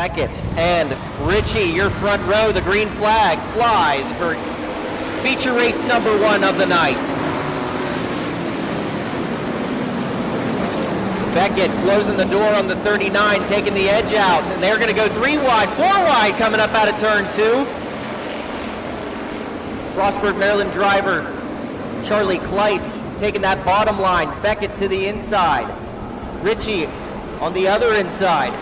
Beckett and Richie, your front row. The green flag flies for feature race number 1 of the night. Beckett closing the door on the 39, taking the edge out, and they're going to go 3 wide, 4 wide coming up out of turn 2. Frostburg, Maryland driver Charlie Kleiss taking that bottom line. Beckett to the inside. Richie on the other inside.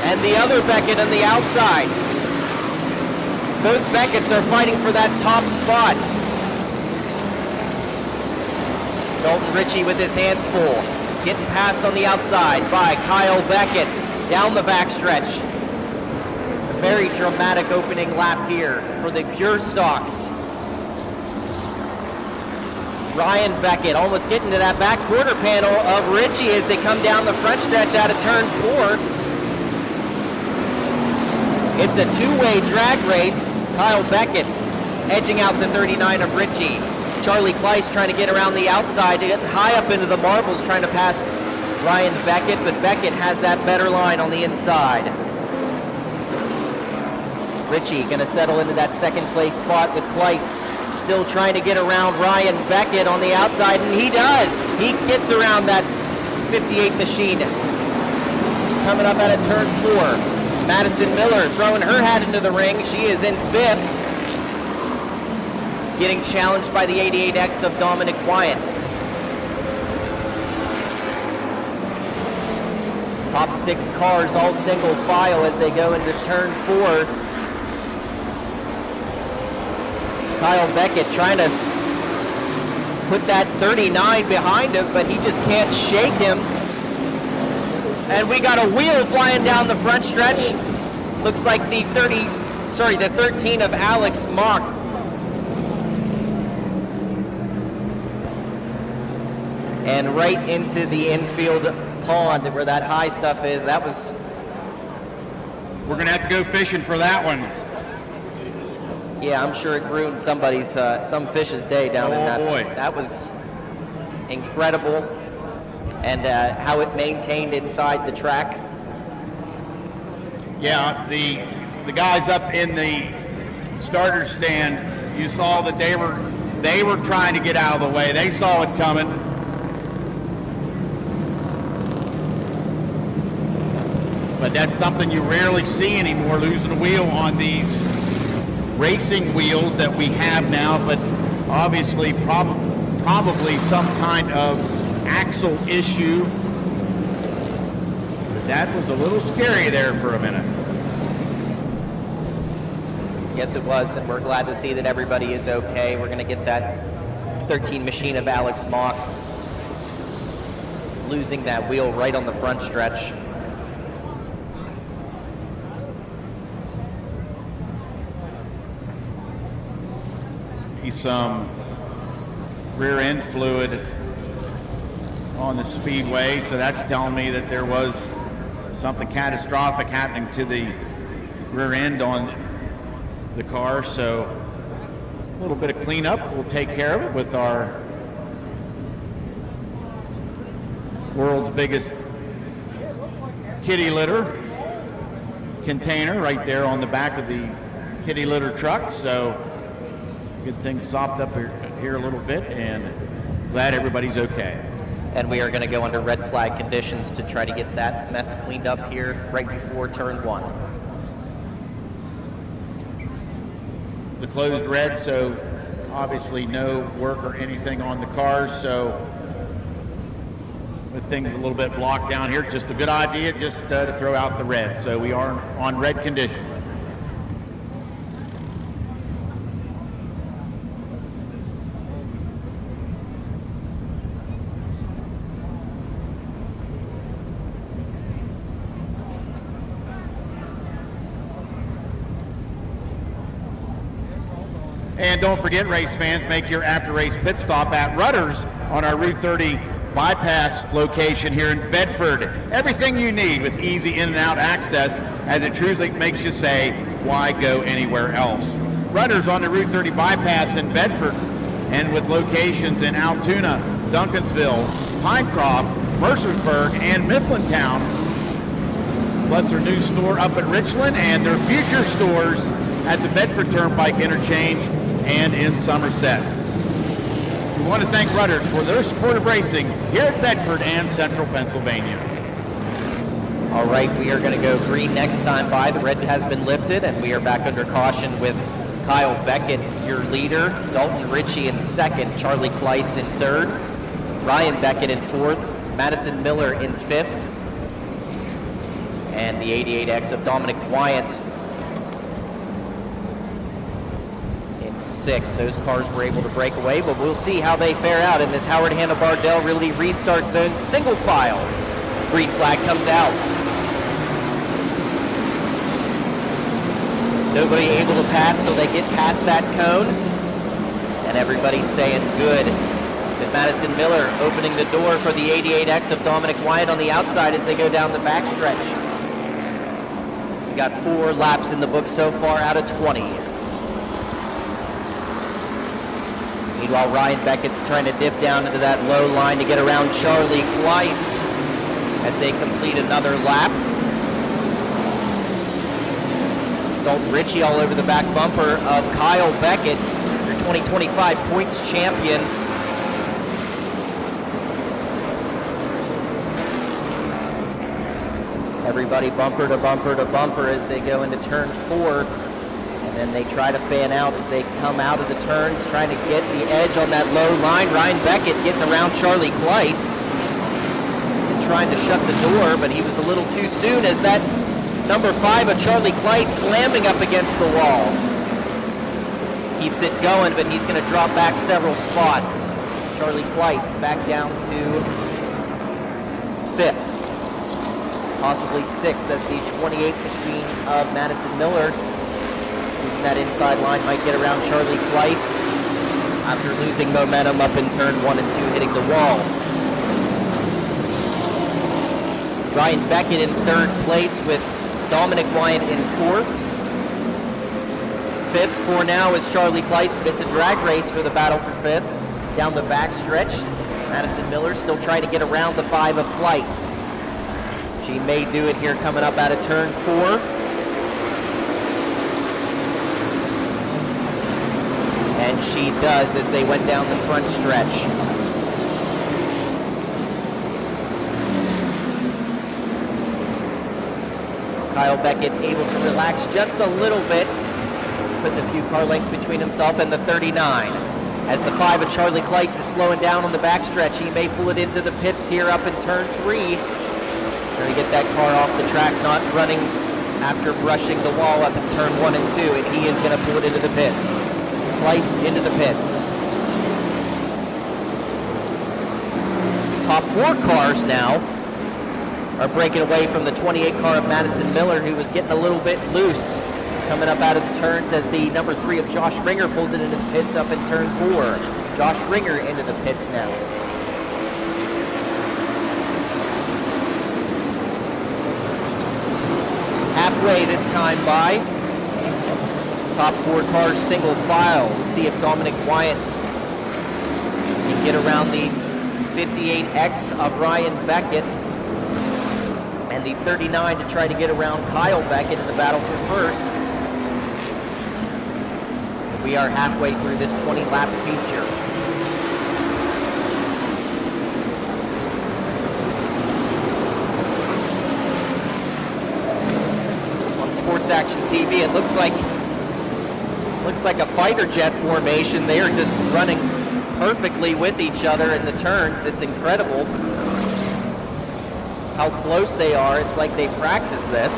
And the other Beckett on the outside. Both Becketts are fighting for that top spot. Dalton Richie with his hands full. Getting passed on the outside by Kyle Beckett down the backstretch. A very dramatic opening lap here for the Pure Stocks. Ryan Beckett almost getting to that back quarter panel of Richie as they come down the front stretch out of turn 4. It's a 2-way drag race. Kyle Beckett edging out the 39 of Richie. Charlie Kleiss trying to get around the outside, getting high up into the marbles, trying to pass Ryan Beckett, but Beckett has that better line on the inside. Richie gonna settle into that second place spot with Kleiss still trying to get around Ryan Beckett on the outside, and he does. He gets around that 58 machine. Coming up out of turn 4. Madison Miller throwing her hat into the ring. She is in 5th. Getting challenged by the 88X of Dominic Wyatt. Top 6 cars all single file as they go into turn 4. Kyle Beckett trying to put that 39 behind him, but he just can't shake him. And we got a wheel flying down the front stretch. Looks like the 13 of Alex Mock. And right into the infield pond where that high stuff is. That was... We're gonna have to go fishing for that one. Yeah, I'm sure it ruined somebody's, some fish's day down in that. Boy. That was incredible. And how it maintained inside the track. Yeah, the guys up in the starter stand, you saw that they were trying to get out of the way. They saw it coming. But that's something you rarely see anymore, losing a wheel on these racing wheels that we have now, but obviously probably some kind of axle issue. But that was a little scary there for a minute. Yes, it was, and we're glad to see that everybody is okay. We're going to get that 13 machine of Alex Mock losing that wheel right on the front stretch. Some rear end fluid on the Speedway, so that's telling me that there was something catastrophic happening to the rear end on the car. So a little bit of cleanup, we'll take care of it with our world's biggest kitty litter container right there on the back of the kitty litter truck. So good things sopped up here a little bit, and glad everybody's okay. And we are going to go under red flag conditions to try to get that mess cleaned up here right before turn 1. The closed red, so obviously no work or anything on the cars. So with things a little bit blocked down here, just a good idea just to throw out the red. So we are on red condition. And don't forget, race fans, make your after-race pit stop at Rutter's on our Route 30 bypass location here in Bedford. Everything you need with easy in and out access, as it truly makes you say, why go anywhere else? Rutter's on the Route 30 bypass in Bedford, and with locations in Altoona, Duncansville, Pinecroft, Mercersburg, and Mifflintown, plus their new store up in Richland and their future stores at the Bedford Turnpike interchange and in Somerset. We want to thank Rudders for their support of racing here at Bedford and Central Pennsylvania. All right, we are going to go green next time by. The red has been lifted, and we are back under caution with Kyle Beckett, your leader, Dalton Ritchie in second, Charlie Kleiss in third, Ryan Beckett in fourth, Madison Miller in fifth, and the 88X of Dominic Wyant in sixth. Those cars were able to break away, but we'll see how they fare out in this Howard Hanna Bardell Realty Restart Zone single file. Green flag comes out. Nobody able to pass till they get past that cone, and everybody staying good. With Madison Miller opening the door for the 88X of Dominic Wyant on the outside as they go down the backstretch. We got 4 laps in the book so far out of 20. Meanwhile, Ryan Beckett's trying to dip down into that low line to get around Charlie Kleiss as they complete another lap. Dalton Ritchie all over the back bumper of Kyle Beckett, your 2025 points champion. Everybody bumper to bumper to bumper as they go into turn 4. And then they try to fan out as they come out of the turns, trying to get the edge on that low line. Ryan Beckett getting around Charlie Kleiss and trying to shut the door, but he was a little too soon as that number 5 of Charlie Kleiss slamming up against the wall. Keeps it going, but he's going to drop back several spots. Charlie Kleiss back down to 5th. Possibly 6th. That's the 28 machine of Madison Miller. Using that inside line, might get around Charlie Kleiss after losing momentum up in turn 1 and 2, hitting the wall. Ryan Beckett in 3rd place with Dominic Wyant in 4th. 5th for now is Charlie Kleiss, but it's a drag race for the battle for 5th. Down the backstretch, Madison Miller still trying to get around the 5 of Kleiss. She may do it here coming up out of turn 4. And she does as they went down the front stretch. Kyle Beckett able to relax just a little bit, putting a few car lengths between himself and the 39. As the 5 of Charlie Kleiss is slowing down on the backstretch, he may pull it into the pits here up in turn 3. Trying to get that car off the track, not running after brushing the wall up in turn 1 and 2, and he is going to pull it into the pits. Kleiss into the pits. Top 4 cars now are breaking away from the 28 car of Madison Miller, who was getting a little bit loose coming up out of the turns as the number 3 of Josh Ringer pulls it into the pits up in turn 4. Josh Ringer into the pits now. Halfway this time by. Top 4 cars single file. Let's see if Dominic Wyant can get around the 58X of Ryan Beckett and the 39 to try to get around Kyle Beckett in the battle for first. We are halfway through this 20-lap feature. On Sports Action TV, it looks like a fighter jet formation. They are just running perfectly with each other in the turns. It's incredible how close they are. It's like they practice this.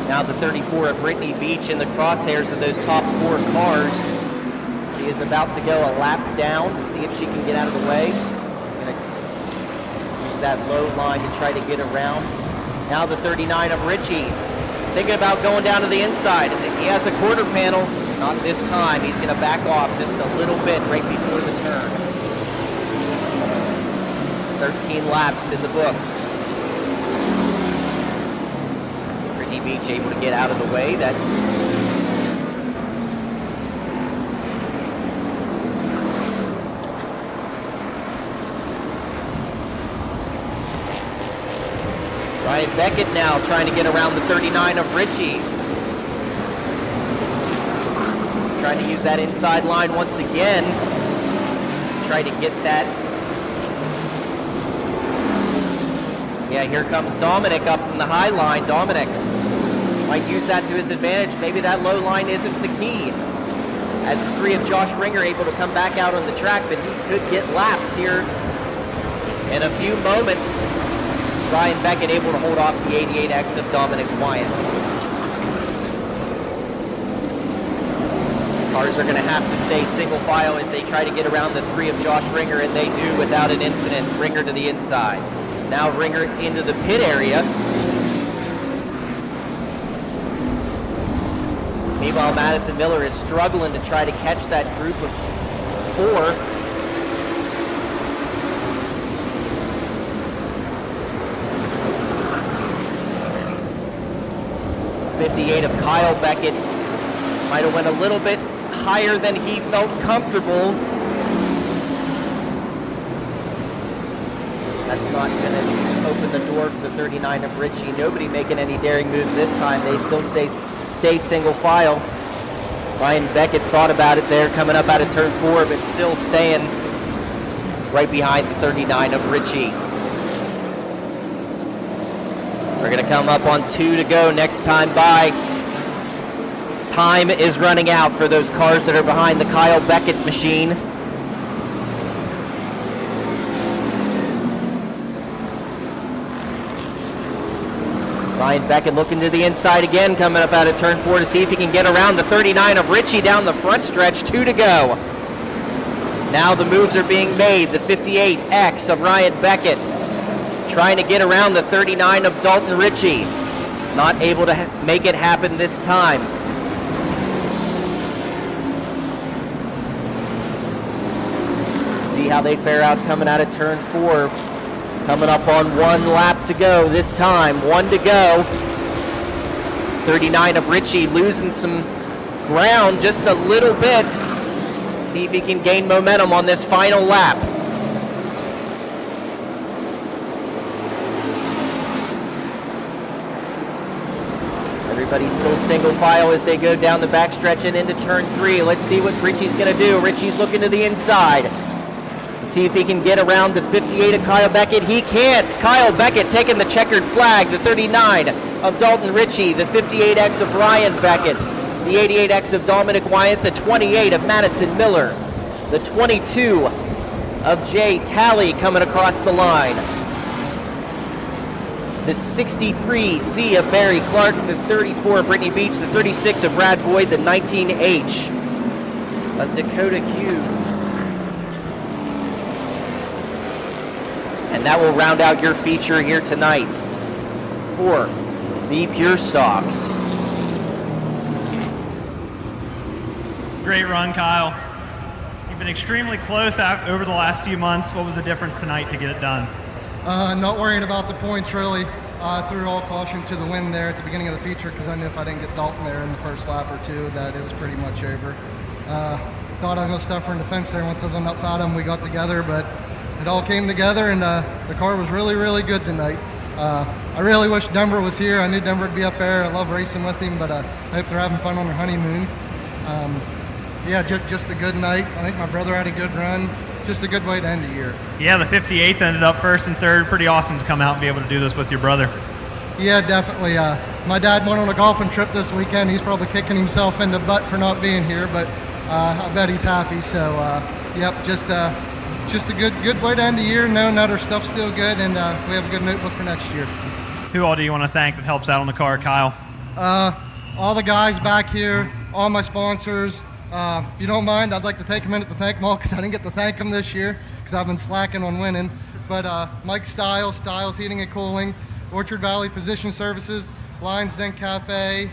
Now the 34 of Brittany Beach in the crosshairs of those top 4 cars. She is about to go a lap down to see if she can get out of the way. She's going to use that low line to try to get around. Now the 39 of Ritchie thinking about going down to the inside. He has a quarter panel. Not this time. He's going to back off just a little bit right before the turn. 13 laps in the books. Brittany Beach able to get out of the way. That Ryan Beckett now trying to get around the 39 of Ritchie. Trying to use that inside line once again. Try to get that. Yeah, here comes Dominic up from the high line. Dominic might use that to his advantage. Maybe that low line isn't the key. As the 3 of Josh Ringer able to come back out on the track, but he could get lapped here in a few moments. Ryan Beckett able to hold off the 88X of Dominic Wyatt. Cars are going to have to stay single file as they try to get around the 3 of Josh Ringer, and they do without an incident. Ringer to the inside. Now Ringer into the pit area. Meanwhile, Madison Miller is struggling to try to catch that group of 4. '58 of Kyle Beckett might have went a little bit higher than he felt comfortable. That's not going to open the door for the 39 of Ritchie. Nobody making any daring moves this time. They still stay single file. Ryan Beckett thought about it there coming up out of turn 4, but still staying right behind the 39 of Ritchie. We're going to come up on 2 to go next time by. Time is running out for those cars that are behind the Kyle Beckett machine. Ryan Beckett looking to the inside again, coming up out of turn 4 to see if he can get around the 39 of Ritchie down the front stretch. 2 to go. Now the moves are being made. The 58X of Ryan Beckett trying to get around the 39 of Dalton Ritchie. Not able to make it happen this time. See how they fare out coming out of turn 4. Coming up on 1 lap to go this time. 1 to go. 39 of Ritchie losing some ground just a little bit. See if he can gain momentum on this final lap. Everybody's still single file as they go down the backstretch and into turn 3. Let's see what Ritchie's going to do. Ritchie's looking to the inside. See if he can get around the 58 of Kyle Beckett. He can't. Kyle Beckett taking the checkered flag. The 39 of Dalton Ritchie. The 58X of Ryan Beckett. The 88X of Dominic Wyatt. The 28 of Madison Miller. The 22 of Jay Talley coming across the line. The 63C of Barry Clark. The 34 of Brittany Beach. The 36 of Brad Boyd. The 19H of Dakota Hughes. And that will round out your feature here tonight for the Pure Stocks. Great run, Kyle. You've been extremely close over the last few months. What was the difference tonight to get it done? Not worrying about the points, really. Threw all caution to the wind there at the beginning of the feature because I knew if I didn't get Dalton there in the first lap or 2 that it was pretty much over. Thought I was going to stuff her in the fence there once I was on the outside of him. We got together, but it all came together, and the car was really, really good tonight. I really wish Denver was here. I knew Denver would be up there. I love racing with him, but I hope they're having fun on their honeymoon. Yeah, just a good night. I think my brother had a good run. Just a good way to end the year. Yeah, the 58s ended up 1st and 3rd. Pretty awesome to come out and be able to do this with your brother. Yeah, definitely. My dad went on a golfing trip this weekend. He's probably kicking himself in the butt for not being here, but I bet he's happy. So, yep, just a good way to end the year, knowing that our stuff's still good, and we have a good notebook for next year. Who all do you want to thank that helps out on the car, Kyle? All the guys back here, all my sponsors. If you don't mind, I'd like to take a minute to thank them all because I didn't get to thank them this year because I've been slacking on winning. But Mike Stiles Heating and Cooling, Orchard Valley Physician Services, Lions Den Cafe,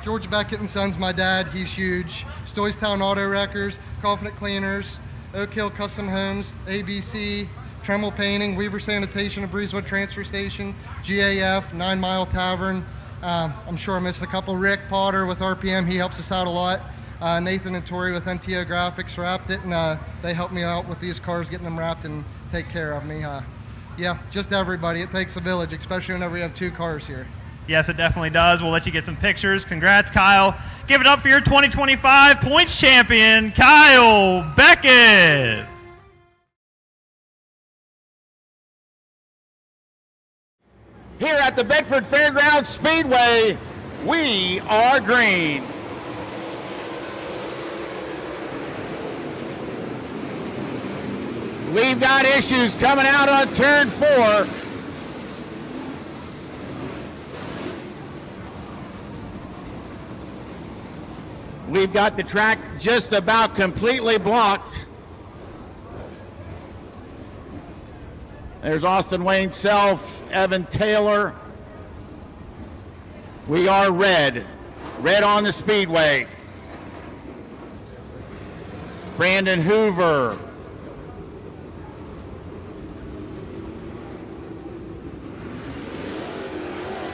George Beckett and Sons, my dad, he's huge. Stoystown Auto Wreckers, Confident Cleaners, Oak Hill Custom Homes, ABC, Tremel Painting, Weaver Sanitation and Breezewood Transfer Station, GAF, 9 Mile Tavern. I'm sure I missed a couple. Rick Potter with RPM, he helps us out a lot. Nathan and Tori with NTO Graphics wrapped it, and they helped me out with these cars, getting them wrapped and take care of me. Yeah, just everybody. It takes a village, especially whenever we have 2 cars here. Yes, it definitely does. We'll let you get some pictures. Congrats, Kyle. Give it up for your 2025 points champion, Kyle Beckett. Here at the Bedford Fairgrounds Speedway, we are green. We've got issues coming out on turn 4. We've got the track just about completely blocked. There's Austin Wayne Self, Evan Taylor. We are red. Red on the speedway. Brandon Hoover.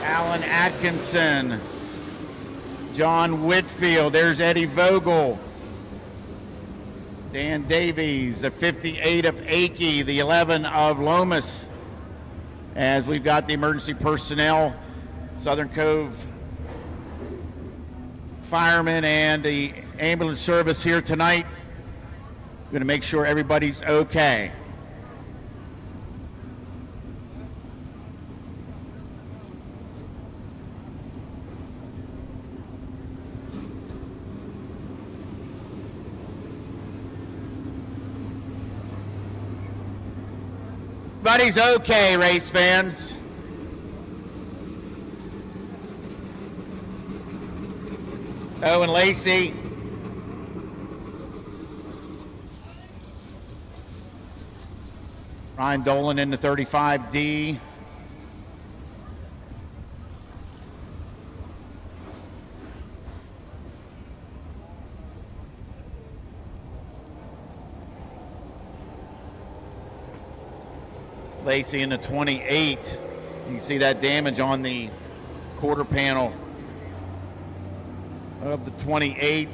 Alan Atkinson. John Whitfield. There's Eddie Vogel. Dan Davies, the 58 of Akey, the 11 of Lomas. As we've got the emergency personnel, Southern Cove firemen and the ambulance service here tonight. Going to make sure everybody's okay. Everybody's okay, race fans. Owen Lacey. Ryan Dolan in the 35D. Lacey in the 28. You can see that damage on the quarter panel of the 28.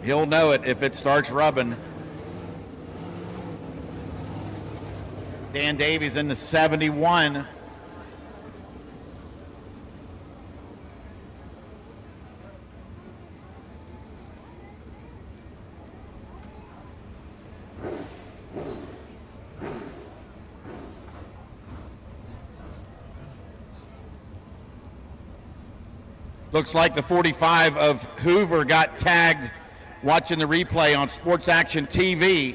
He'll know it if it starts rubbing. Dan Davies in the 71. Looks like the 45 of Hoover got tagged watching the replay on Sports Action TV.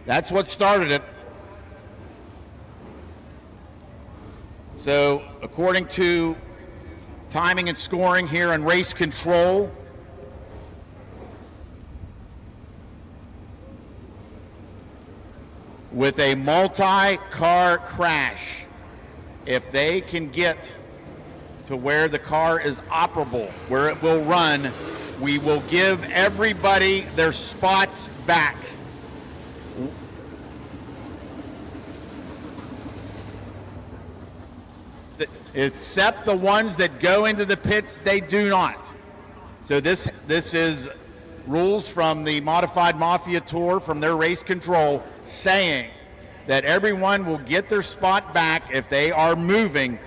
That's what started it. So, according to timing and scoring here on Race Control, with a multi-car crash, if they can get to where the car is operable, where it will run, we will give everybody their spots back. Except the ones that go into the pits, they do not. So this is rules from the Modified Mafia Tour, from their Race Control, saying that everyone will get their spot back if they are moving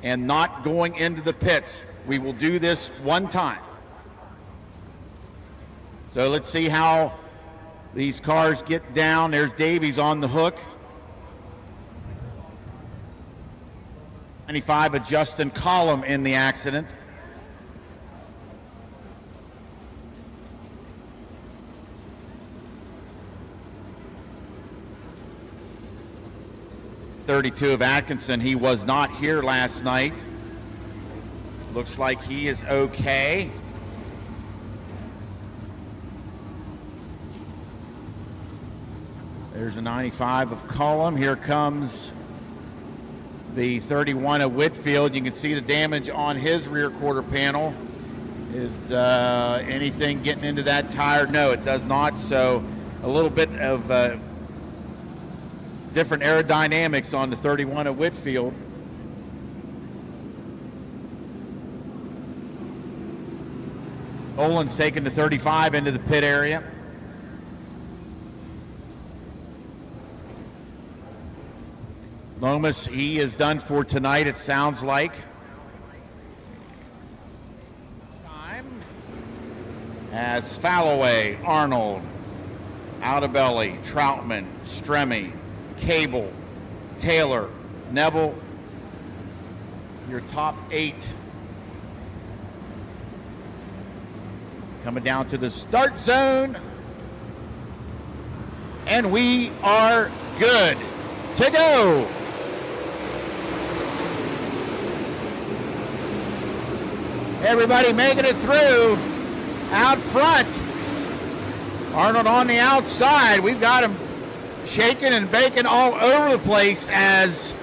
and not going into the pits. We will do this one time. So let's see how these cars get down. There's Davies on the hook. 95 of Justin Collum in the accident. .32 of Atkinson, he was not here last night. Looks like he is okay. There's a 95 of Cullum. Here comes the 31 of Whitfield. You can see the damage on his rear quarter panel. Is anything getting into that tire? No, it does not. So a little bit of different aerodynamics on the 31 at Whitfield. Olin's taking the 35 into the pit area. Lomas, he is done for tonight, it sounds like. As Falloway, Arnold, Outabelli, Troutman, Stremme, Cable, Taylor, Neville, your top 8. Coming down to the start zone. And we are good to go. Everybody making it through. Out front, Arnold on the outside. We've got him shaking and baking all over the place as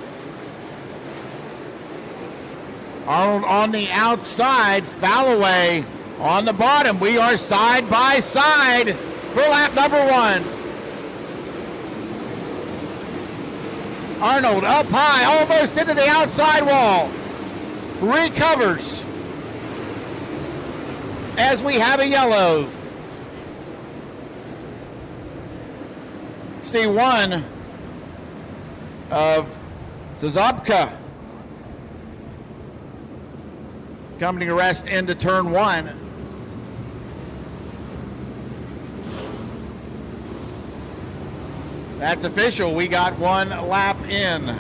Arnold on the outside, Falloway on the bottom. We are side by side for lap number 1. Arnold up high, almost into the outside wall. Recovers. As we have a yellow. It's the 1 of Zazobka coming to rest into turn 1. That's official. We got 1 lap in.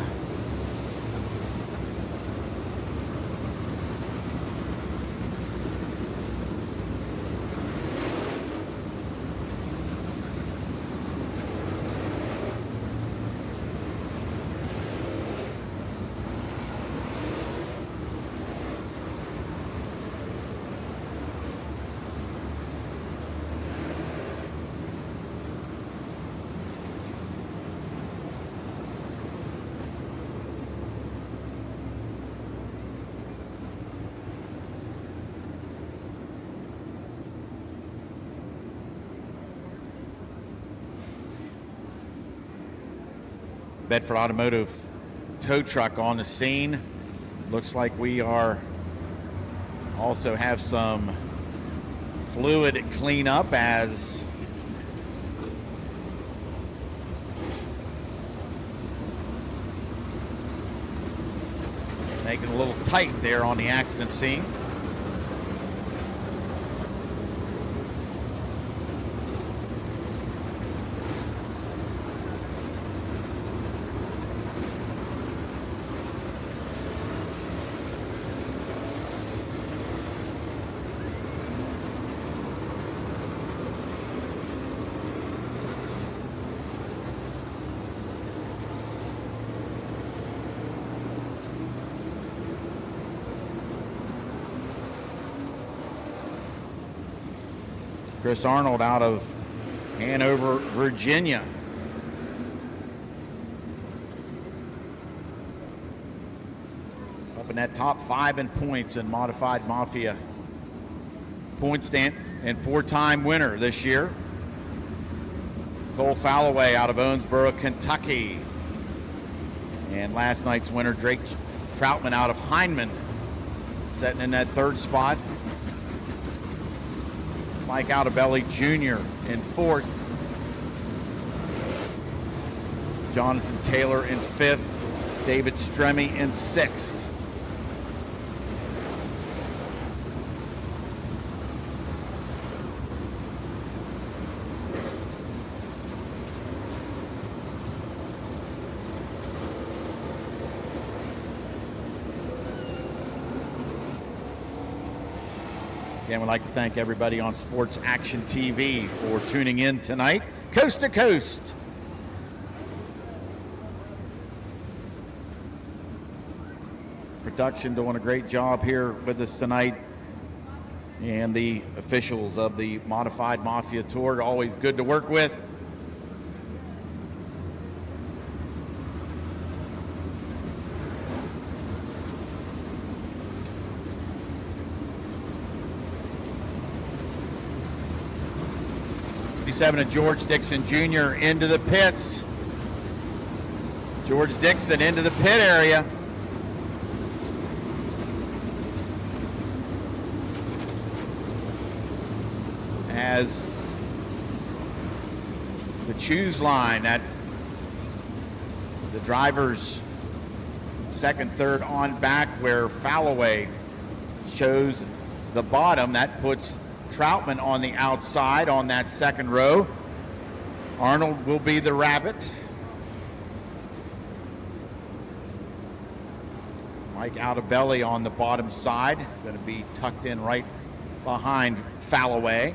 Bedford Automotive tow truck on the scene. Looks like we are also have some fluid cleanup as making a little tight there on the accident scene. Chris Arnold out of Hanover, Virginia. Up in that top 5 in points in Modified Mafia point stand and 4-time winner this year. Cole Falloway out of Owensboro, Kentucky. And last night's winner, Drake Troutman out of Heinemann, sitting in that 3rd spot. Mike Outabelli Jr. in 4th. Jonathan Taylor in 5th. David Stremme in 6th. Again, we'd like to thank everybody on Sports Action TV for tuning in tonight, coast to coast. Production doing a great job here with us tonight. And the officials of the Modified Mafia Tour, always good to work with. Of George Dixon Jr. into the pits. George Dixon into the pit area. As the choose line at the driver's second, third on back where Falloway shows the bottom, that puts Troutman on the outside on that second row. Arnold will be the rabbit. Mike Altabelli on the bottom side, going to be tucked in right behind Falloway.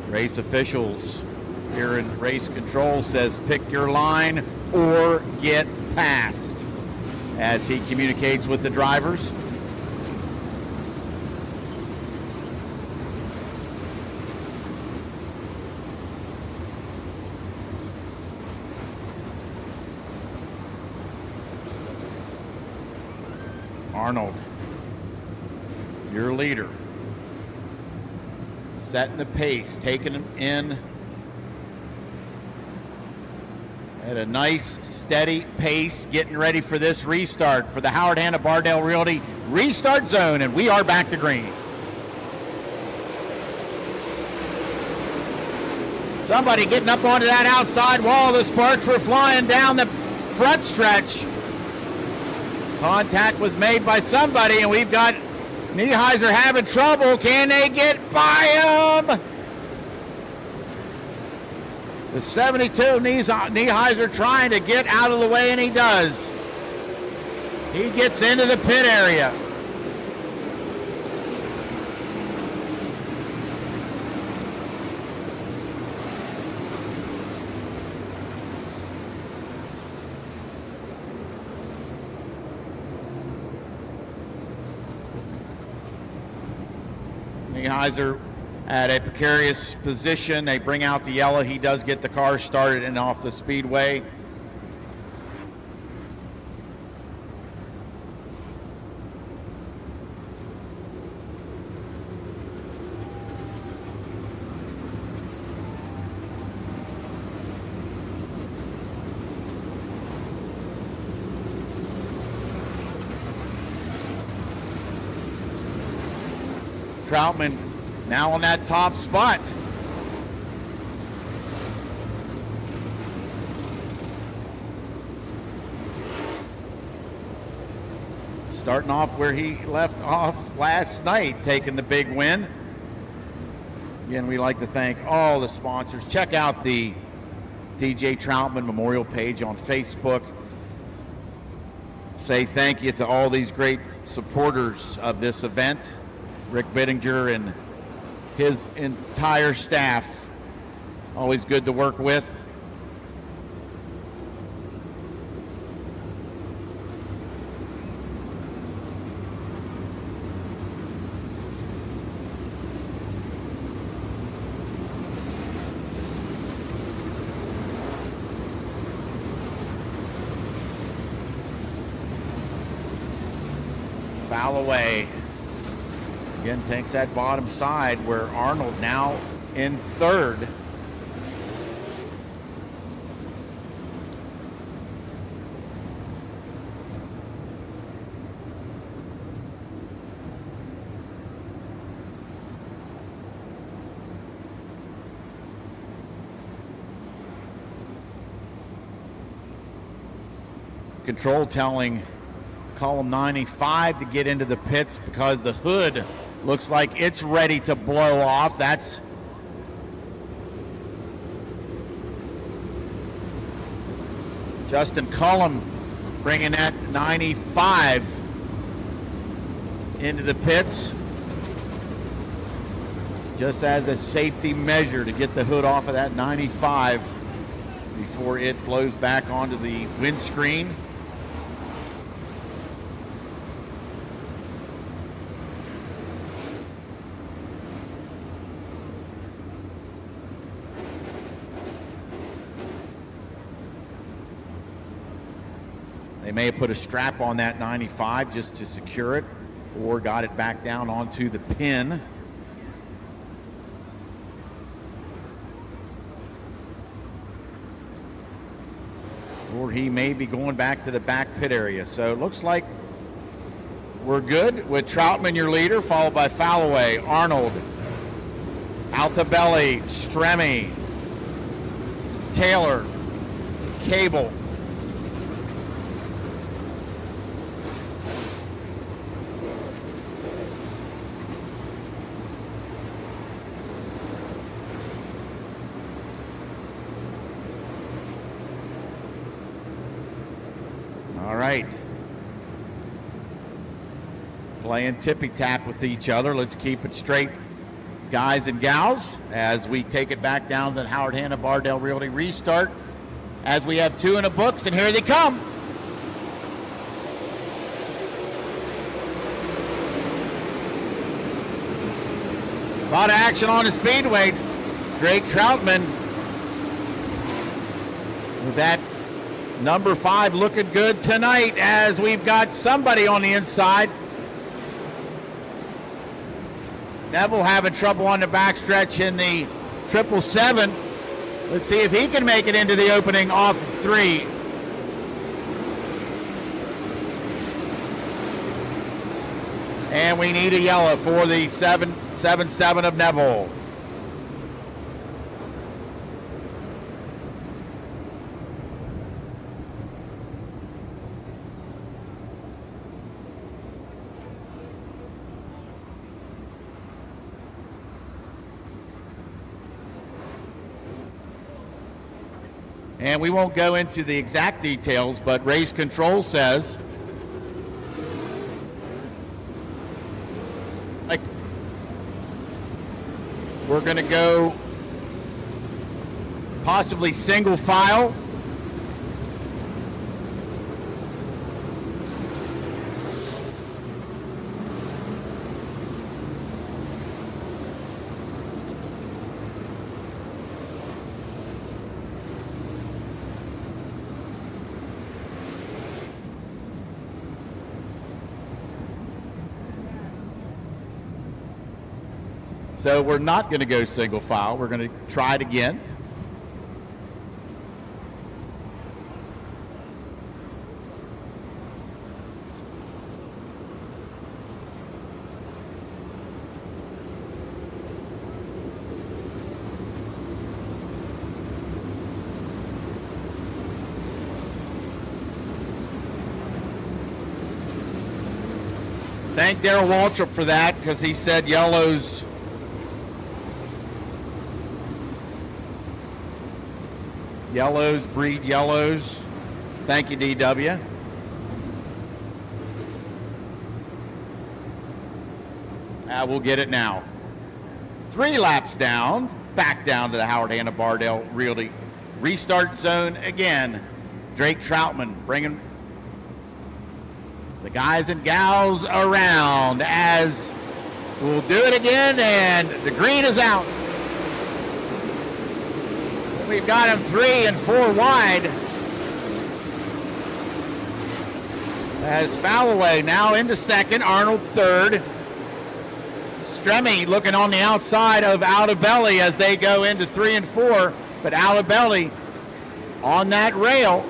Race officials here in race control says pick your line or get past as he communicates with the drivers. Arnold, your leader, setting the pace, taking him in at a nice, steady pace, getting ready for this restart for the Howard Hanna Bardell Realty restart zone, and we are back to green. Somebody getting up onto that outside wall. The sparks were flying down the front stretch. Contact was made by somebody, and we've got Nieheiser having trouble. Can they get by him? The 72, Nieheiser trying to get out of the way, and he does. He gets into the pit area. Nieheiser at a precarious position. They bring out the yellow. He does get the car started and off the speedway. Troutman now on that top spot. Starting off where he left off last night, taking the big win. Again, we like to thank all the sponsors. Check out the DJ Troutman Memorial page on Facebook. Say thank you to all these great supporters of this event. Rick Bittinger and his entire staff, always good to work with. Foul away. Again, takes that bottom side where Arnold now in third. Control telling column 95 to get into the pits because the hood looks like it's ready to blow off. That's Justin Cullum bringing that 95 into the pits just as a safety measure to get the hood off of that 95 before it blows back onto the windscreen. They may have put a strap on that 95 just to secure it, or got it back down onto the pin. or he may be going back to the back pit area. So it looks like we're good with Troutman, your leader, followed by Falloway, Arnold, Altabelli, Stremme, Taylor, Cable. All right. Playing tippy-tap with each other. Let's keep it straight, guys and gals, as we take it back down to the Howard Hanna Bardell Realty restart, as we have 2 in the books, and here they come. A lot of action on the Speedway. Drake Troutman with that number 5 looking good tonight, as we've got somebody on the inside. Neville having trouble on the backstretch in the 777. Let's see if he can make it into the opening off of 3. And we need a yellow for the 777 of Neville. And we won't go into the exact details, but race control says we're going to go possibly single file. So we're not going to go single file. We're going to try it again. Thank Darrell Waltrip for that, because he said yellows breed yellows. Thank you, DW. We'll get it now. 3 laps down, back down to the Howard Hanna Bardell Realty restart zone again. Drake Troutman bringing the guys and gals around, as we'll do it again, and the green is out. We've got him 3 and 4 wide. As Falloway now into second, Arnold third. Stremme looking on the outside of Altabelli as they go into 3 and 4, but Altabelli on that rail.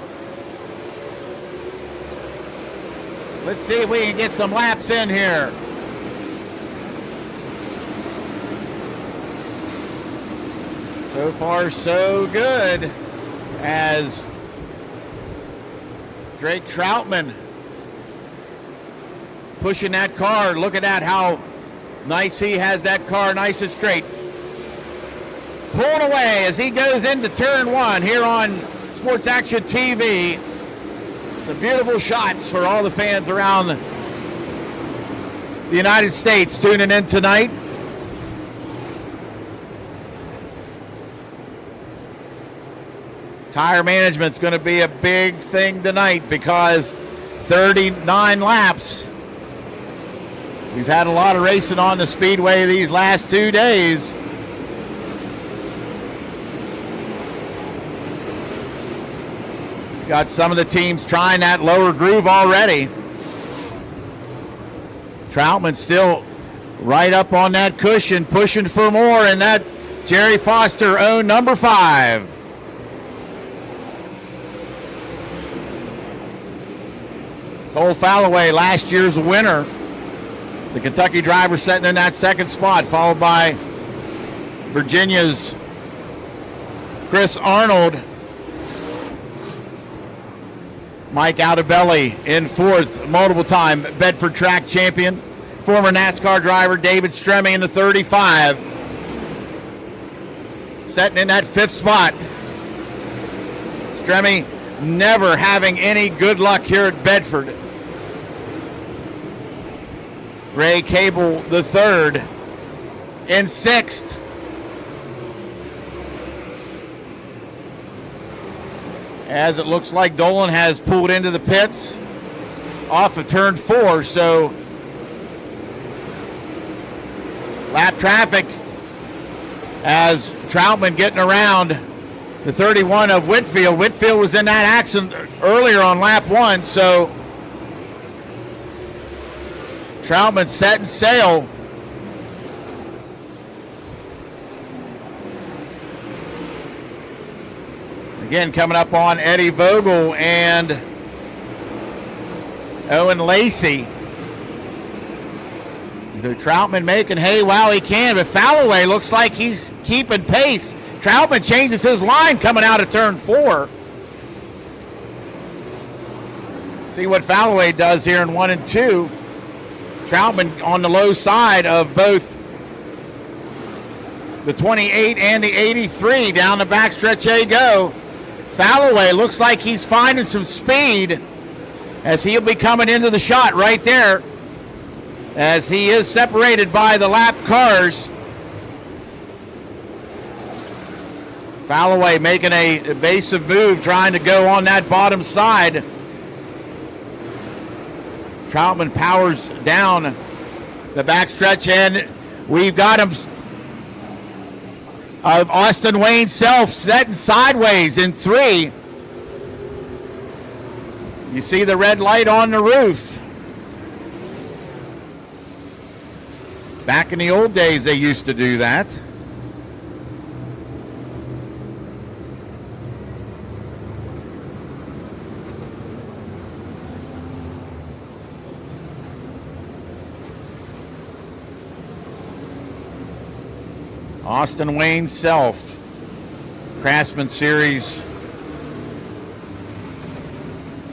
Let's see if we can get some laps in here. So far, so good, as Drake Troutman pushing that car. Look at that, how nice he has that car, nice and straight. Pulling away as he goes into turn 1 here on Sports Action TV. Some beautiful shots for all the fans around the United States tuning in tonight. Tire management's going to be a big thing tonight, because 39 laps. We've had a lot of racing on the Speedway these last 2 days. Got some of the teams trying that lower groove already. Troutman still right up on that cushion, pushing for more, and that Jerry Foster owned number 5. Cole Falloway, last year's winner. The Kentucky driver sitting in that second spot, followed by Virginia's Chris Arnold. Mike Altobelli in fourth, multiple time Bedford track champion. Former NASCAR driver David Stremme in the 35. Sitting in that fifth spot. Stremme never having any good luck here at Bedford. Ray Cable the third in sixth. As it looks like Dolan has pulled into the pits off of turn 4, so lap traffic as Troutman getting around the 31 of Whitfield. Whitfield was in that accident earlier on lap 1, so Troutman setting sail. Again, coming up on Eddie Vogel and Owen Lacey. The Troutman making hay while he can, but Falloway looks like he's keeping pace. Troutman changes his line coming out of turn 4. See what Falloway does here in 1 and 2. Troutman on the low side of both the 28 and the 83. Down the backstretch they go. Falloway looks like he's finding some speed as he'll be coming into the shot right there, as he is separated by the lap cars. Falloway making a evasive move, trying to go on that bottom side. Troutman powers down the backstretch, and we've got him of Austin Wayne Self setting sideways in 3. You see the red light on the roof. Back in the old days, they used to do that. Austin Wayne Self, Craftsman Series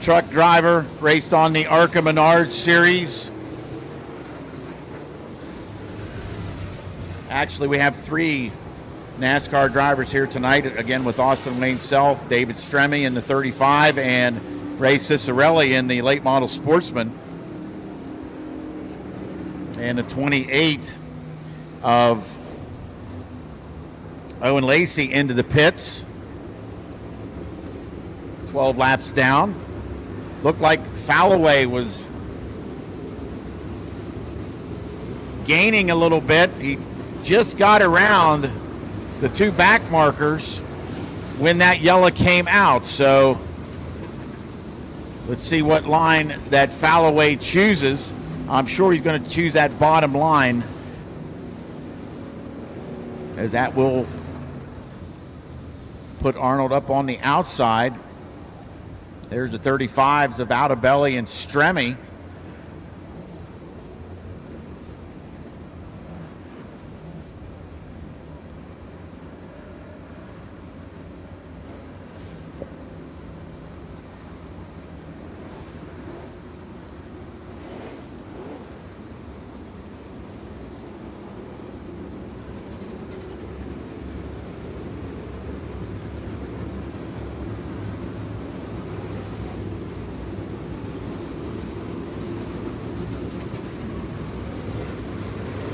truck driver, raced on the Arca Menard Series. Actually, we have 3 NASCAR drivers here tonight, again with Austin Wayne Self, David Stremme in the 35, and Ray Cicerelli in the late model Sportsman. And the 28 of Owen Lacey into the pits. 12 laps down. Looked like Falloway was gaining a little bit. He just got around the 2 back markers when that yellow came out. So let's see what line that Falloway chooses. I'm sure he's going to choose that bottom line, as that will put Arnold up on the outside. There's the 35s of Altobelli and Stremme.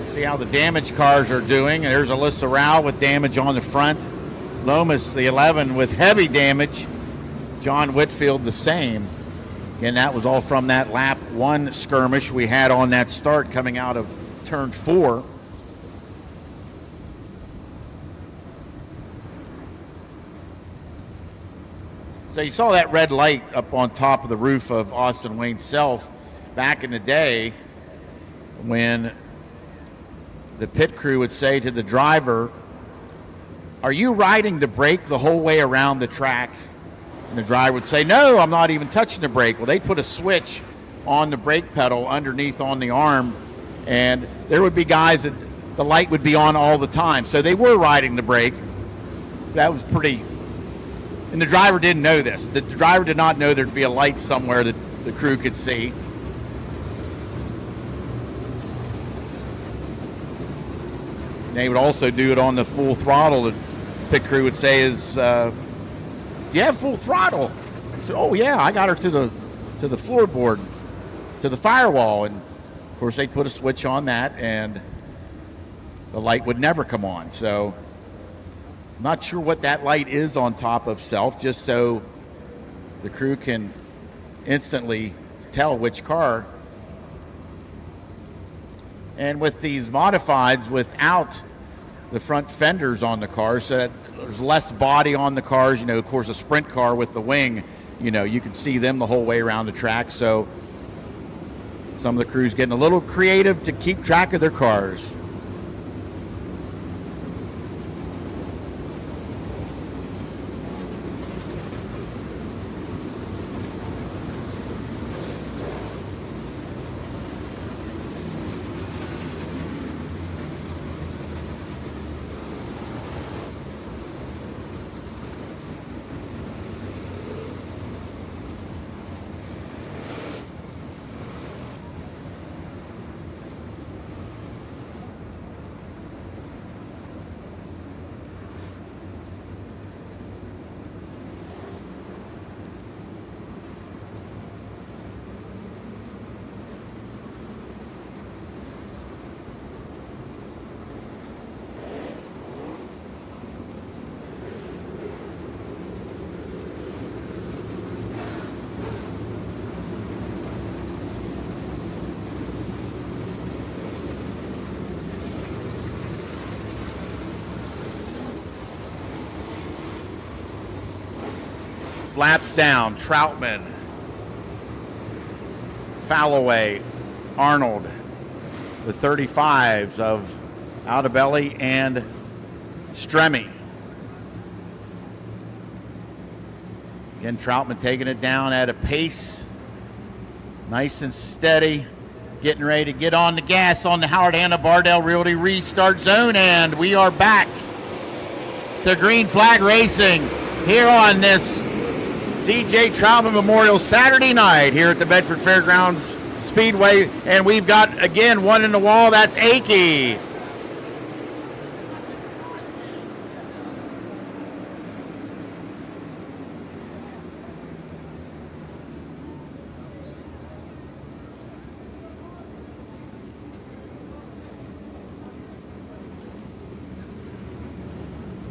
See how the damage cars are doing. There's Alyssa Rao with damage on the front. Lomas, the 11, with heavy damage. John Whitfield, the same. Again, that was all from that lap 1 skirmish we had on that start coming out of turn 4. So you saw that red light up on top of the roof of Austin Wayne Self back in the day, when the pit crew would say to the driver, "Are you riding the brake the whole way around the track?" And the driver would say, "No, I'm not even touching the brake." Well, they put a switch on the brake pedal underneath on the arm, and there would be guys that the light would be on all the time. So they were riding the brake. That was pretty, and the driver didn't know this. The driver did not know there'd be a light somewhere that the crew could see. They would also do it on the full throttle. The pit crew would say is, you have full throttle? I said, oh yeah, I got her to the floorboard, to the firewall. And of course they'd put a switch on that and the light would never come on. So I'm not sure what that light is on top of self, just so the crew can instantly tell which car. And with these modifieds without the front fenders on the cars, so that there's less body on the cars, you know, of course a sprint car with the wing, you know, you can see them the whole way around the track. So some of the crews getting a little creative to keep track of their cars. Laps down, Troutman, Falloway, Arnold, the 35s of Aldebelli and Stremme. Again, Troutman taking it down at a pace, nice and steady, getting ready to get on the gas on the Howard Hanna Bardell Realty restart zone, and we are back to Green Flag Racing here on this DJ Troutman Memorial Saturday night here at the Bedford Fairgrounds Speedway. And we've got, again, one in the wall. That's Akey.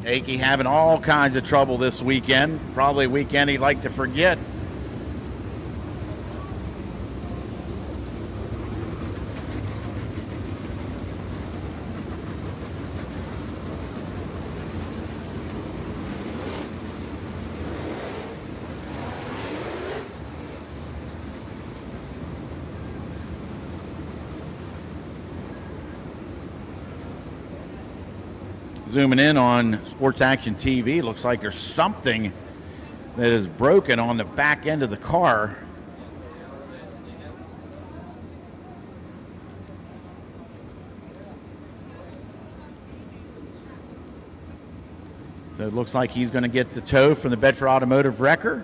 Akey having all kinds of trouble this weekend. Probably a weekend he'd like to forget. Zooming in on Sports Action TV, looks like there's something that is broken on the back end of the car. So it looks like he's going to get the tow from the Bedford Automotive Wrecker.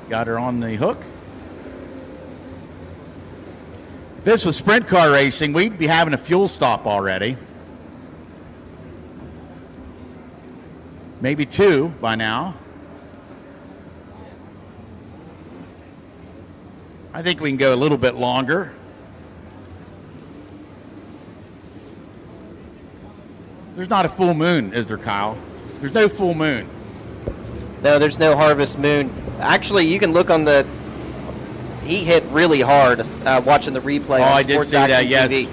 Got her on the hook. If this was sprint car racing, we'd be having a fuel stop already. Maybe two by now. I think we can go a little bit longer. There's not a full moon, is there, Kyle? There's no full moon. No, there's no Harvest Moon. Actually, you can look on the. He hit really hard watching the replay on I did Sports see that, Action yes. TV.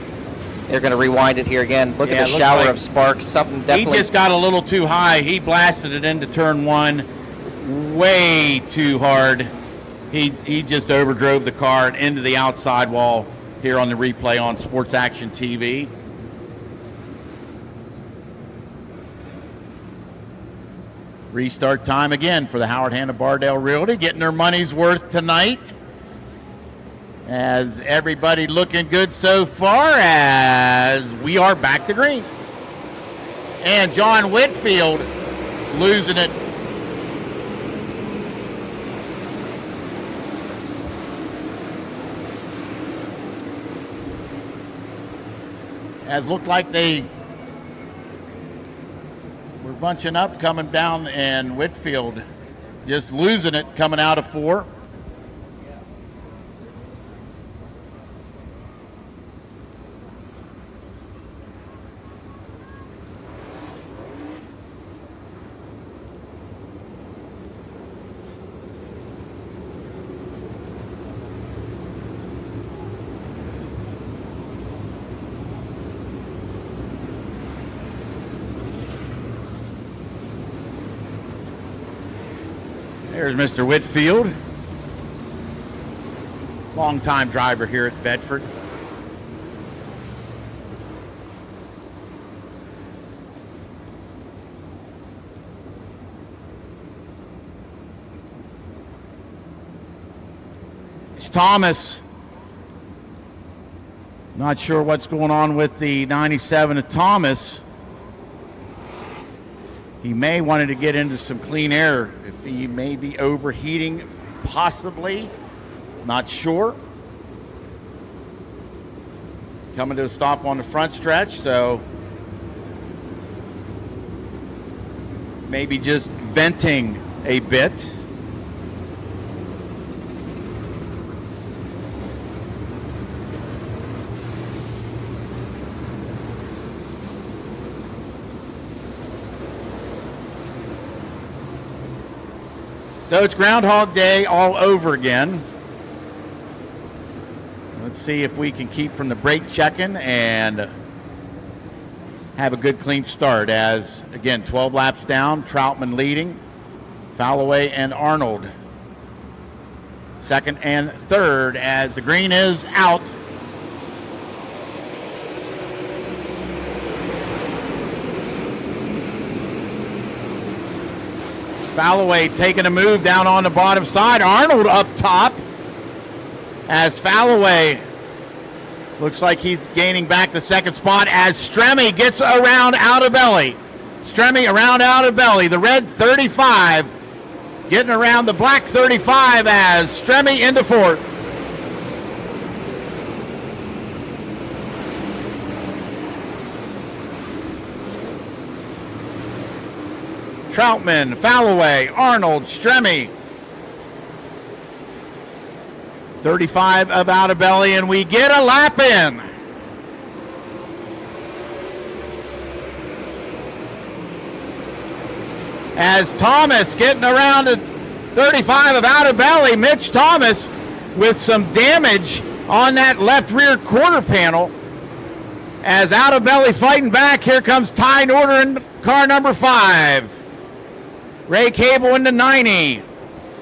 They're going to rewind it here again. Look Yeah, at it the looks shower like of sparks. Something He definitely. just got a little too high. He blasted it into turn one way too hard. He just overdrove the car and into the outside wall here on the replay on Sports Action TV. Restart time again for the Howard Hanna Bardale Realty, getting their money's worth tonight. As everybody looking good so far as we are back to green. And John Whitfield losing it. As looked like they were bunching up coming down, and Whitfield just losing it coming out of 4. There's Mr. Whitfield, longtime driver here at Bedford. It's Thomas. Not sure what's going on with the 97 of Thomas. He may wanted to get into some clean air. If he may be overheating, possibly. Not sure. Coming to a stop on the front stretch, so maybe just venting a bit. So it's Groundhog Day all over again. Let's see if we can keep from the brake checking and have a good clean start as, again, 12 laps down, Troutman leading, Falloway and Arnold second and third as the green is out. Falloway taking a move down on the bottom side. Arnold up top as Falloway looks like he's gaining back the second spot as Stremme gets around out of belly. Stremme around out of belly. The red 35 getting around the black 35 as Stremme into fourth. Troutman, Falloway, Arnold, Stremme. 35 of out of belly, and we get a lap in. As Thomas getting around to 35 of out of belly, Mitch Thomas with some damage on that left rear quarter panel. As out of belly fighting back, here comes Ty Norder in car number 5. Ray Cable into 90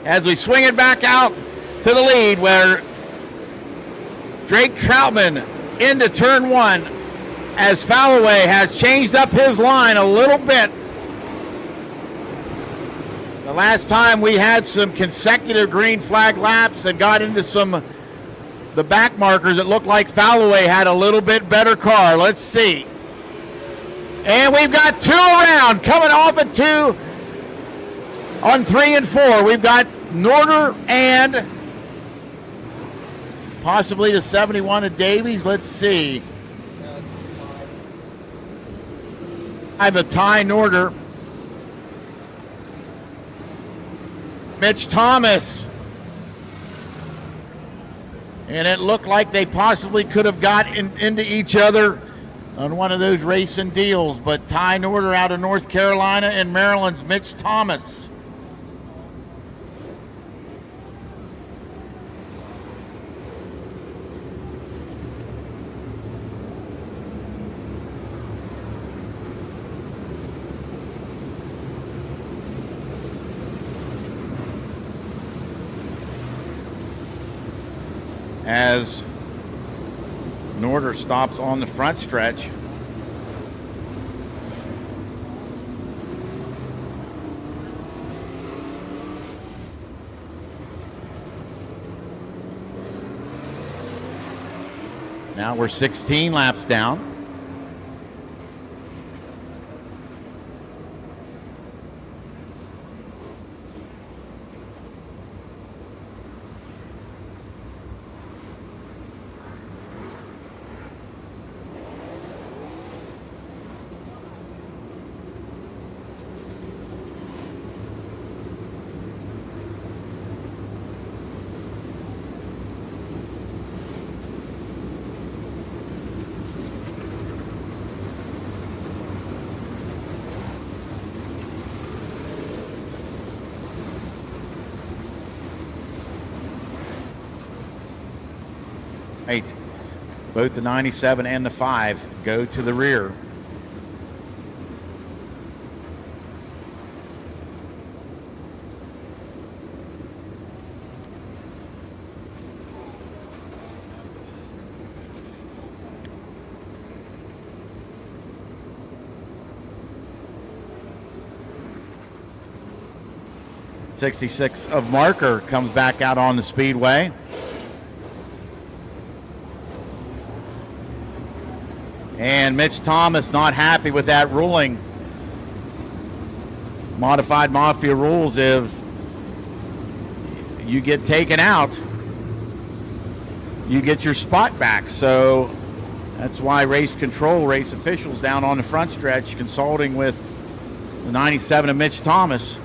as we swing it back out to the lead where Drake Troutman into turn 1 as Falloway has changed up his line a little bit. The last time we had some consecutive green flag laps and got into the back markers, it looked like Falloway had a little bit better car. Let's see. And we've got 2 around coming off at 2. On 3 and 4, we've got Norder and possibly the 71 of Davies. Let's see. I have a Ty Norder. Mitch Thomas. And it looked like they possibly could have got into each other on one of those racing deals. But Ty Norder out of North Carolina and Maryland's Mitch Thomas. as Norder stops on the front stretch. Now we're 16 laps down. Both the 97 and the 5 go to the rear. '66 of Marker comes back out on the speedway. And Mitch Thomas not happy with that ruling. Modified Mafia rules, if you get taken out, you get your spot back. So that's why race control, race officials down on the front stretch consulting with the 97 of Mitch Thomas.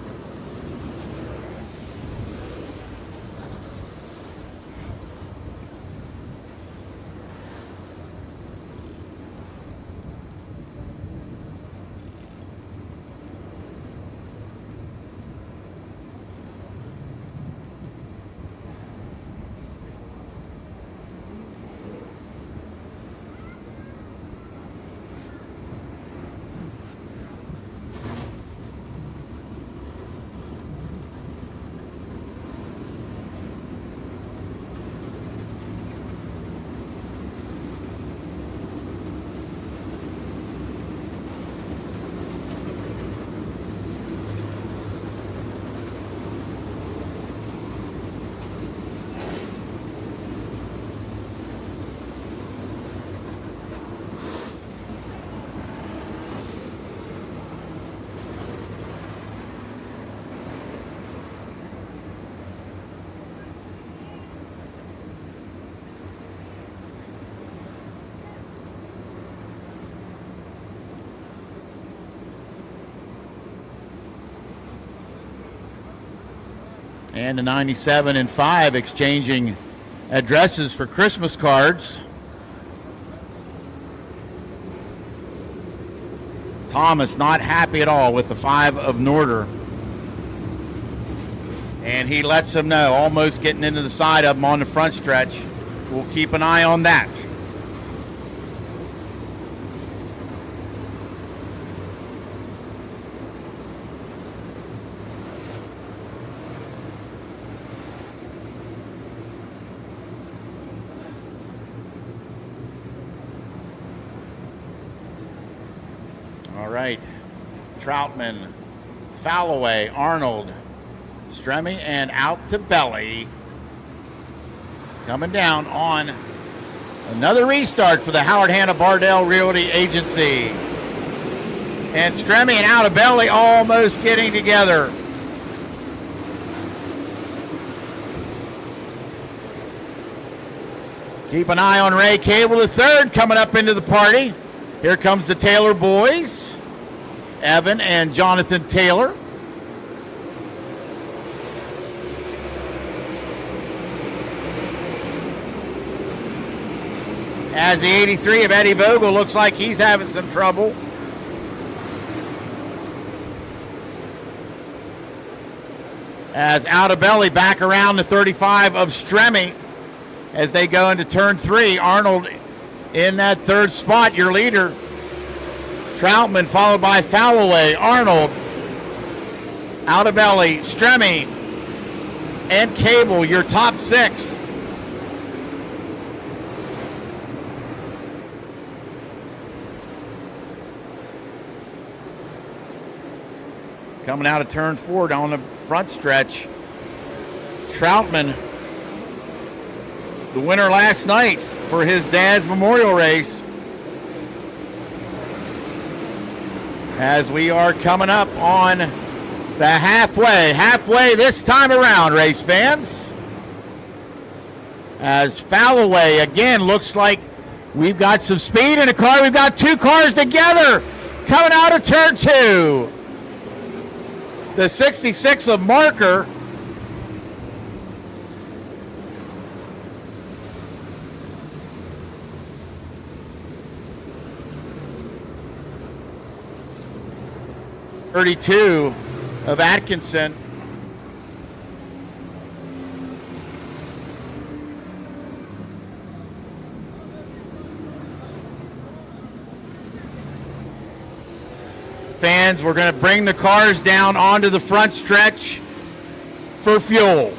And the 97 and 5 exchanging addresses for Christmas cards. Thomas not happy at all with the 5 of Norder. And he lets them know, almost getting into the side of them on the front stretch. We'll keep an eye on that. All right, Troutman, Falloway, Arnold, Stremme, and out to Belly. Coming down on another restart for the Howard Hanna Bardell Realty Agency. And Stremme and out of Belly almost getting together. Keep an eye on Ray Cable III coming up into the party. Here comes the Taylor boys, Evan and Jonathan Taylor. As the 83 of Eddie Vogel looks like he's having some trouble. As out of Belly back around the 35 of Stremme as they go into turn 3. Arnold in that third spot, your leader. Troutman followed by Falloway, Arnold, out of Belly, Stremme, and Cable, your top 6. Coming out of turn 4 down the front stretch. Troutman, the winner last night for his dad's memorial race. As we are coming up on the halfway this time around, race fans. As Falloway again looks like we've got some speed in the car. We've got 2 cars together coming out of turn 2. The 66 of Marker. .32 of Atkinson. Fans, we're going to bring the cars down onto the front stretch for fuel.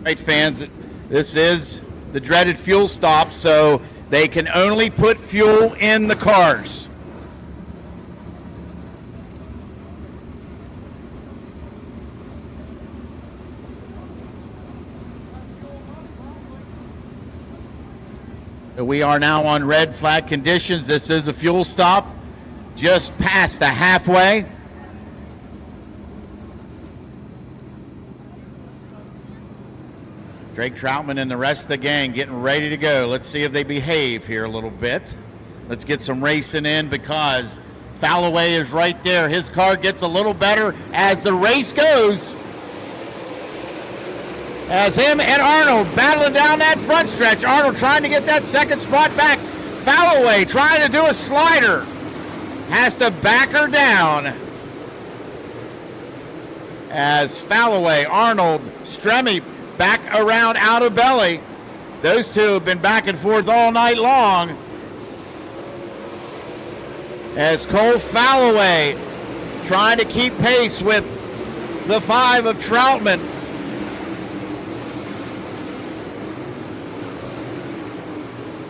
Right, fans, this is the dreaded fuel stop, so they can only put fuel in the cars. We are now on red flag conditions. This is a fuel stop just past the halfway. Drake Troutman and the rest of the gang getting ready to go. Let's see if they behave here a little bit. Let's get some racing in because Falloway is right there. His car gets a little better as the race goes. As him and Arnold battling down that front stretch. Arnold trying to get that second spot back. Falloway trying to do a slider. Has to back her down. As Falloway, Arnold, Stremme back around out of belly. Those two have been back and forth all night long. As Cole Falloway trying to keep pace with the 5 of Troutman.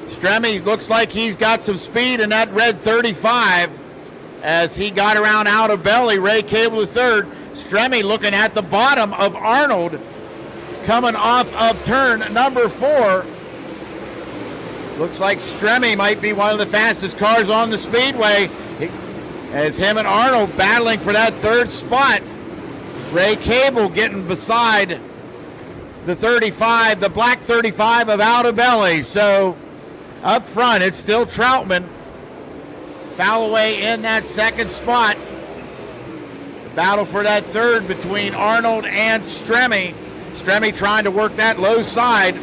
Stremme looks like he's got some speed in that red 35 as he got around out of belly. Ray Cable III. Stremme looking at the bottom of Arnold coming off of turn number 4. Looks like Stremme might be one of the fastest cars on the Speedway as him and Arnold battling for that 3rd spot. Ray Cable getting beside the 35, the black 35 of Out of Belly. So up front, it's still Troutman. Falloway in that 2nd spot. The battle for that 3rd between Arnold and Stremme. Stremme trying to work that low side.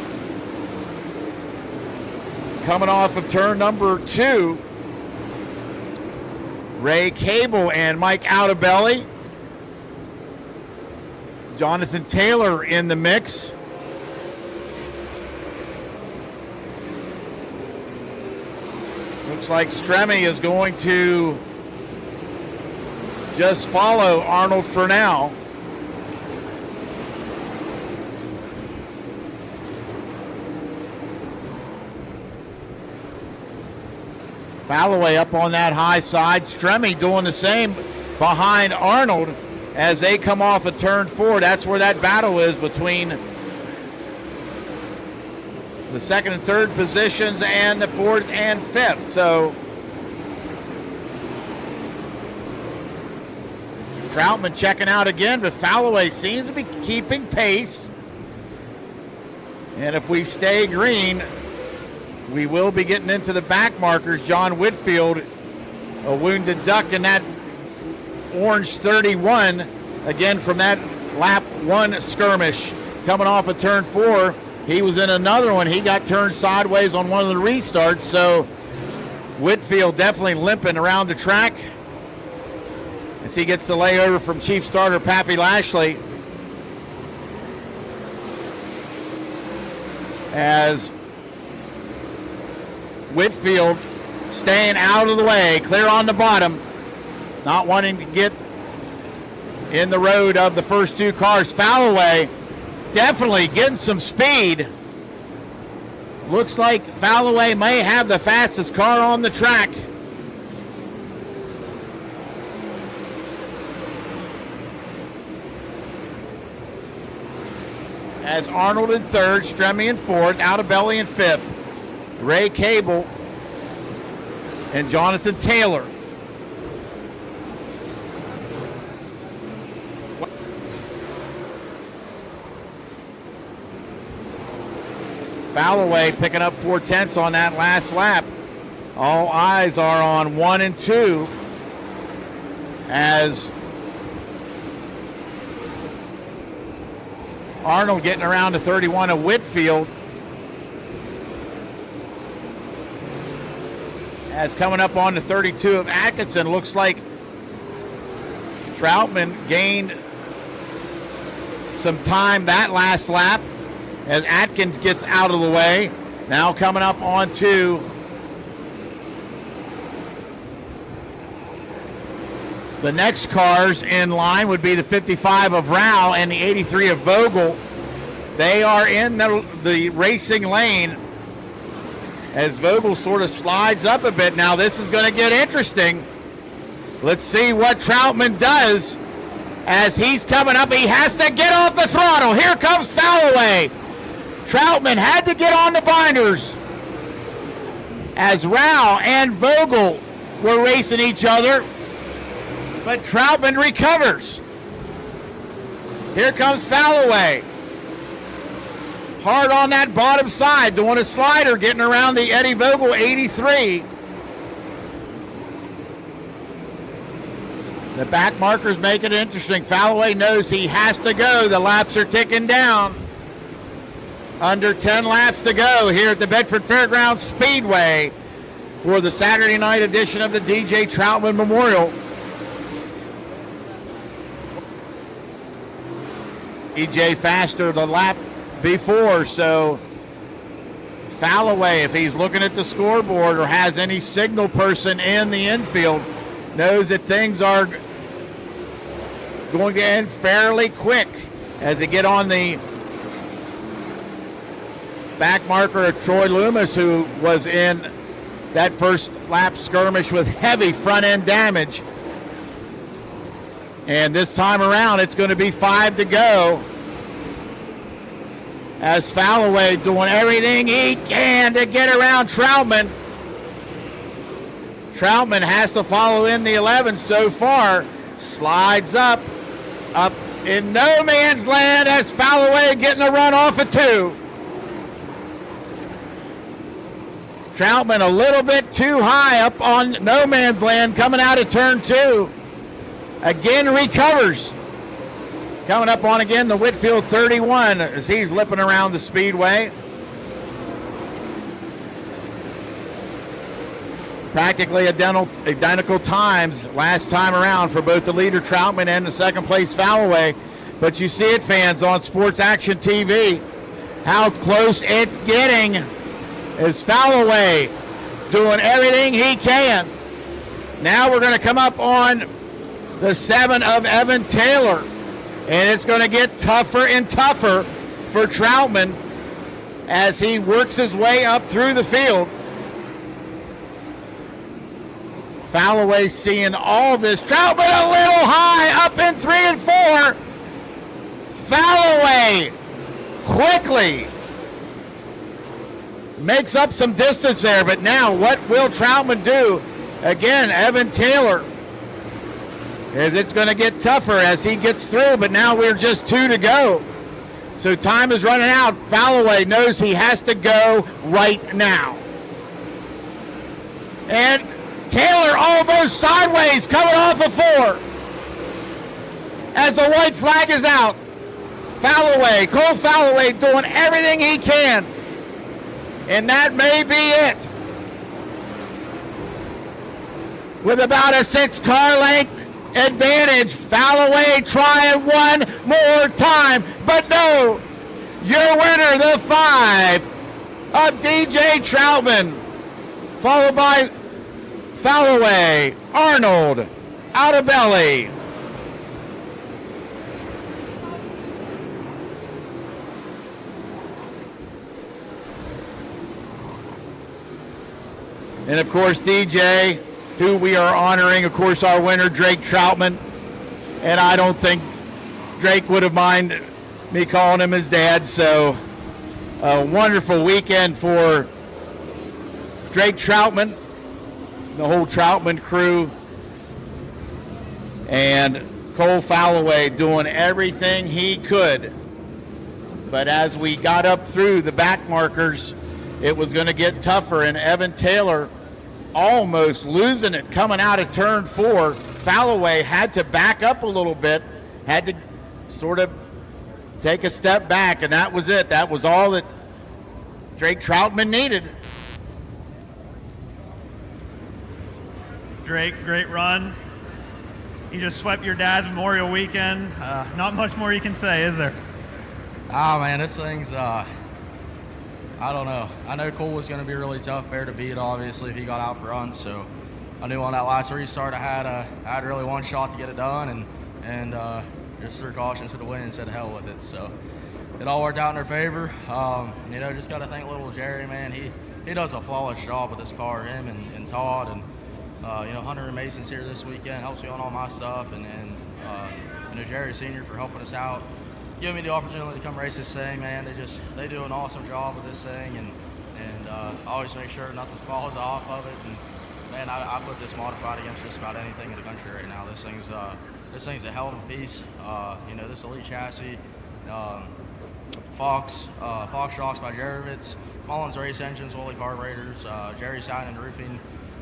Coming off of turn number 2. Ray Cable and Mike Outabelli. Jonathan Taylor in the mix. Looks like Stremme is going to just follow Arnold for now. Falloway up on that high side. Stremme doing the same behind Arnold as they come off of turn 4. That's where that battle is between the 2nd and 3rd positions and the 4th and 5th. So Troutman checking out again, but Falloway seems to be keeping pace. And if we stay green, we will be getting into the back markers. John Whitfield, a wounded duck in that orange 31, again from that lap 1 skirmish. Coming off of turn 4, he was in another one. He got turned sideways on one of the restarts, so Whitfield definitely limping around the track as he gets the layover from chief starter Pappy Lashley. As Whitfield staying out of the way, clear on the bottom. not wanting to get in the road of the first two cars. Falloway definitely getting some speed. Looks like Falloway may have the fastest car on the track. As Arnold in third, Stremme in fourth, Outabelli in fifth, Ray Cable and Jonathan Taylor. Falloway picking up 4/10 on that last lap. All eyes are on 1 and 2 as Arnold getting around to 31 of Whitfield. As coming up on the 32 of Atkinson, looks like Troutman gained some time that last lap as Atkins gets out of the way. Now coming up on to the next cars in line would be the 55 of Rao and the 83 of Vogel. They are in the racing lane as Vogel sort of slides up a bit. Now this is going to get interesting. Let's see what Troutman does as he's coming up. He has to get off the throttle. Here comes Falloway. Troutman had to get on the binders as Rao and Vogel were racing each other, but Troutman recovers. Here comes Falloway. Hard on that bottom side, doing a slider, getting around the Eddie Vogel 83. The back markers make it interesting. Falloway knows he has to go. The laps are ticking down. Under 10 laps to go here at the Bedford Fairgrounds Speedway for the Saturday night edition of the DJ Troutman Memorial. EJ faster the lap before, so Falloway, if he's looking at the scoreboard or has any signal person in the infield, knows that things are going to end fairly quick as they get on the back marker of Troy Loomis, who was in that first lap skirmish with heavy front end damage. And this time around, it's going to be 5 to go as Falloway doing everything he can to get around Troutman. Troutman has to follow in the 11 so far. Slides up in no man's land as Falloway getting a run off of 2. Troutman a little bit too high up on no man's land coming out of turn 2. Again recovers. Coming up on again the Whitfield 31 as he's lipping around the speedway. Practically identical times last time around for both the leader Troutman and the second place Falloway. But you see it, fans, on Sports Action TV, how close it's getting as Falloway doing everything he can. Now we're going to come up on the 7 of Evan Taylor, and it's going to get tougher and tougher for Troutman as he works his way up through the field. Falloway seeing all this. Troutman a little high up in 3 and 4. Falloway quickly makes up some distance there, but now what will Troutman do? Again, Evan Taylor, as it's going to get tougher as he gets through, but now we're just 2 to go. So time is running out. Falloway knows he has to go right now. And Taylor almost sideways coming off of 4 as the white flag is out. Cole Falloway doing everything he can. And that may be it. With about a 6-car length advantage, Falloway trying one more time, but no. Your winner, the 5 of DJ Troutman, followed by Falloway, Arnold, out of belly. And of course, DJ, who we are honoring, of course, our winner, Drake Troutman. And I don't think Drake would have minded me calling him his dad. So a wonderful weekend for Drake Troutman, the whole Troutman crew, and Cole Falloway doing everything he could. But as we got up through the back markers, it was going to get tougher, and Evan Taylor almost losing it coming out of turn 4. Falloway had to back up a little bit, had to sort of take a step back, and that was it. That was all that Drake Troutman needed. Drake, great run. You just swept your dad's Memorial Weekend. Not much more you can say, is there? Ah, man, this thing's, I don't know. I know Cole was going to be really tough there to beat, obviously, if he got out front. So I knew on that last restart I had really one shot to get it done, and just threw caution to the wind and said hell with it. So it all worked out in their favor. You know, just got to thank little Jerry, man. He does a flawless job with this car, him and Todd, and you know, Hunter and Mason's here this weekend, helps me on all my stuff, and you know, Jerry Sr. for helping us out, giving me the opportunity to come race this thing, man. They do an awesome job with this thing, and always make sure nothing falls off of it. And man, I put this modified against just about anything in the country right now. This thing's a hell of a piece. You know, this Elite chassis, Fox shocks by Jarovitz, Mullins race engines, Woolley carburetors, Jerry Sign and roofing,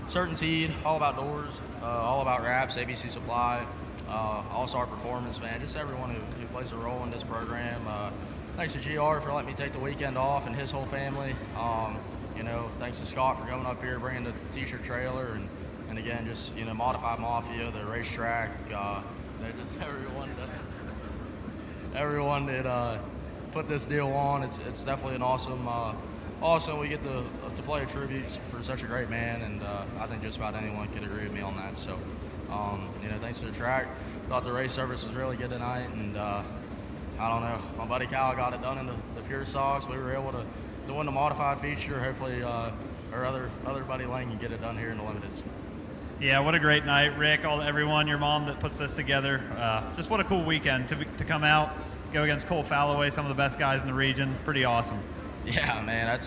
Certainteed, all about doors, all about wraps, ABC Supply, All-Star Performance, man, just everyone who plays a role in this program. Thanks to GR for letting me take the weekend off and his whole family. You know, thanks to Scott for coming up here, bringing the t-shirt trailer, and again, just, you know, Modified Mafia, the racetrack, just everyone that put this deal on. It's definitely an awesome. Also, we get to play a tribute for such a great man, and I think just about anyone could agree with me on that. So, you know, thanks to the track. Thought the race service was really good tonight, and I don't know. My buddy Kyle got it done in the pure socks. We were able to win the modified feature. Hopefully, our other buddy Lane can get it done here in the limiteds. Yeah, what a great night, Rick. everyone, your mom that puts this together. Just what a cool weekend to come out, go against Cole Falloway, some of the best guys in the region. Pretty awesome. Yeah, man,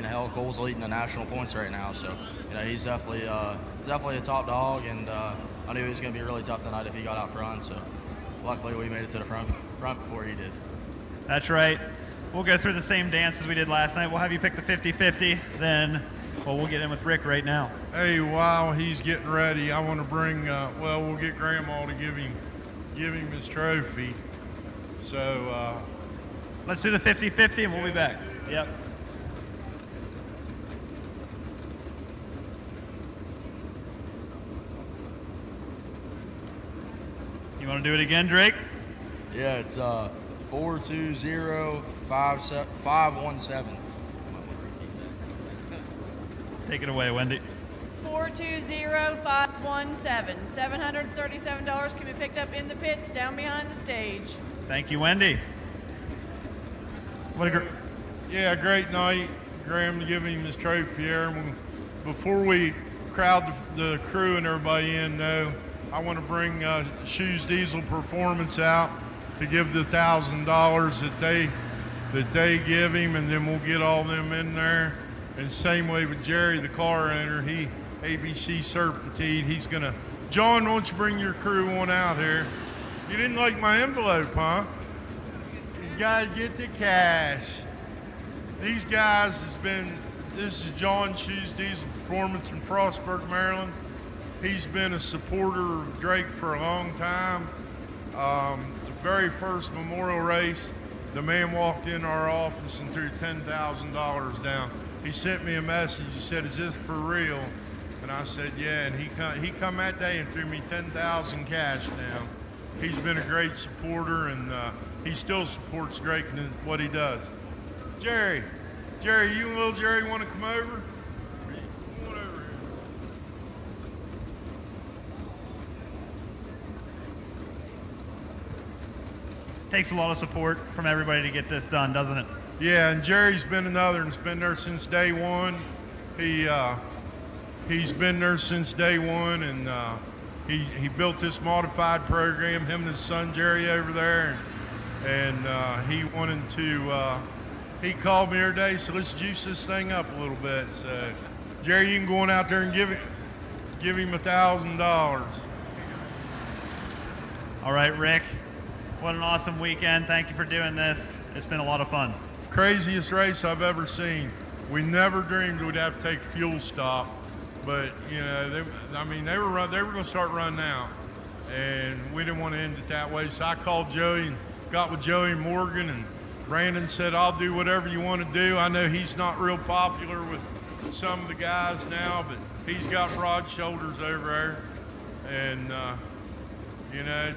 hell, Cole's leading the national points right now, so, you know, he's definitely a top dog, and I knew he was going to be really tough tonight if he got out front, so luckily we made it to the front before he did. That's right. We'll go through the same dance as we did last night. We'll have you pick the 50-50, then, well, we'll get in with Rick right now. Hey, while he's getting ready, I want to bring, we'll get Grandma to give him his trophy, so. Let's do the 50-50 and we'll be back. Yep. You want to do it again, Drake? Yeah, it's 420517. Take it away, Wendy. 420517. $737 can be picked up in the pits down behind the stage. Thank you, Wendy. Yeah, great night. Graham giving him his trophy here. Before we crowd the crew and everybody in, though, I want to bring Shoes Diesel Performance out to give the $1,000 that they give him, and then we'll get all them in there. And same way with Jerry, the car owner, he ABC Serpentine. He's gonna. John, won't you bring your crew on out here? You didn't like my envelope, huh? You gotta get the cash. These guys this is John Shoes Diesel Performance in Frostburg, Maryland. He's been a supporter of Drake for a long time. The very first Memorial race, the man walked in our office and threw $10,000 down. He sent me a message. He said, "Is this for real?" And I said, "Yeah." And he come that day and threw me $10,000 cash down. He's been a great supporter, and he still supports Drake and what he does. Jerry, you and little Jerry want to come over? Come on over here. takes a lot of support from everybody to get this done, doesn't it? Yeah, and Jerry's been another and has been there since day one. He's been there since day one, and he built this modified program, him and his son Jerry over there, and he wanted to, he called me every day, so let's juice this thing up a little bit. So Jerry, you can go on out there and give him $1,000. All right, Rick, what an awesome weekend. Thank you for doing this. It's been a lot of fun. Craziest race I've ever seen. We never dreamed we'd have to take a fuel stop, but you know, they were going to start running out, and we didn't want to end it that way. So I called Joey and got with Joey and Morgan, and Brandon said, "I'll do whatever you want to do." I know he's not real popular with some of the guys now, but he's got broad shoulders over there, and you know,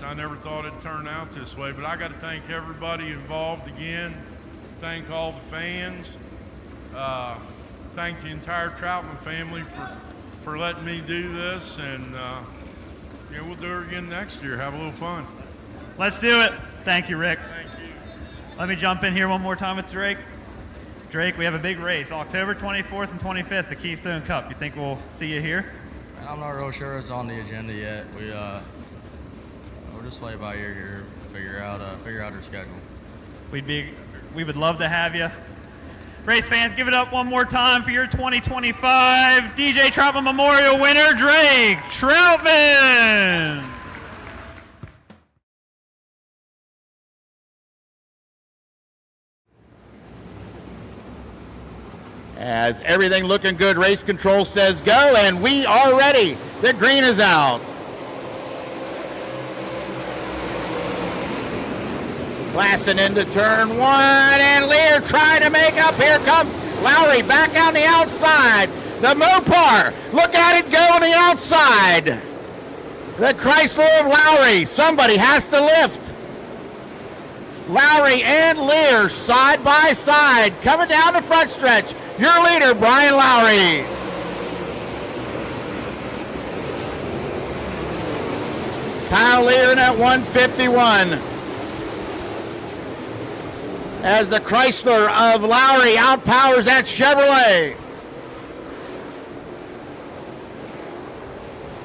I never thought it'd turn out this way. But I got to thank everybody involved again. Thank all the fans. Thank the entire Troutman family for letting me do this, and yeah, we'll do it again next year. Have a little fun. Let's do it. Thank you, Rick. Thank you. Let me jump in here one more time with Drake. Drake, we have a big race, October 24th and 25th, the Keystone Cup. You think we'll see you here? I'm not real sure it's on the agenda yet. We'll just play by ear here, figure out our schedule. We would love to have you. Race fans, give it up one more time for your 2025 DJ Troutman Memorial winner, Drake Troutman. As everything looking good, race control says go, and we are ready. The green is out. Blasting into turn one, and Lear trying to make up. Here comes Lowry back on the outside. The Mopar, look at it go on the outside. The Chrysler of Lowry, somebody has to lift. Lowry and Lear side by side, coming down the front stretch. Your leader, Brian Lowry. Kyle Lear in at 151. As the Chrysler of Lowry outpowers that Chevrolet.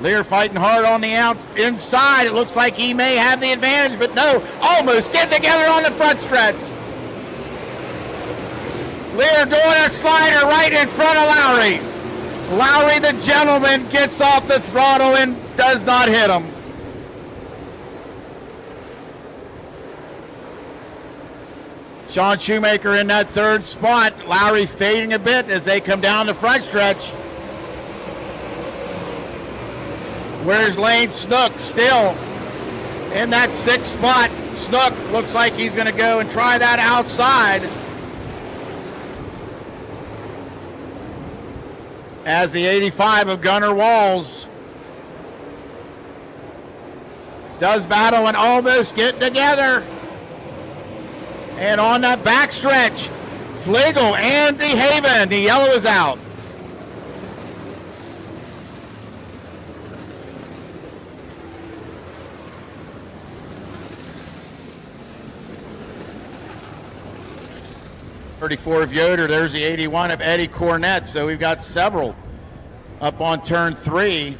Lear fighting hard on the inside. It looks like he may have the advantage, but no, almost getting together on the front stretch. Lear doing a slider right in front of Lowry. Lowry, the gentleman, gets off the throttle and does not hit him. Sean Shoemaker in that third spot. Lowry fading a bit as they come down the front stretch. Where's Lane Snook? Still in that sixth spot. Snook looks like he's going to go and try that outside. As the 85 of Gunnar Walls does battle and almost get together. And on that backstretch, Flegel and DeHaven. The yellow is out. .34 of Yoder. There's the 81 of Eddie Cornett. So we've got several up on turn 3.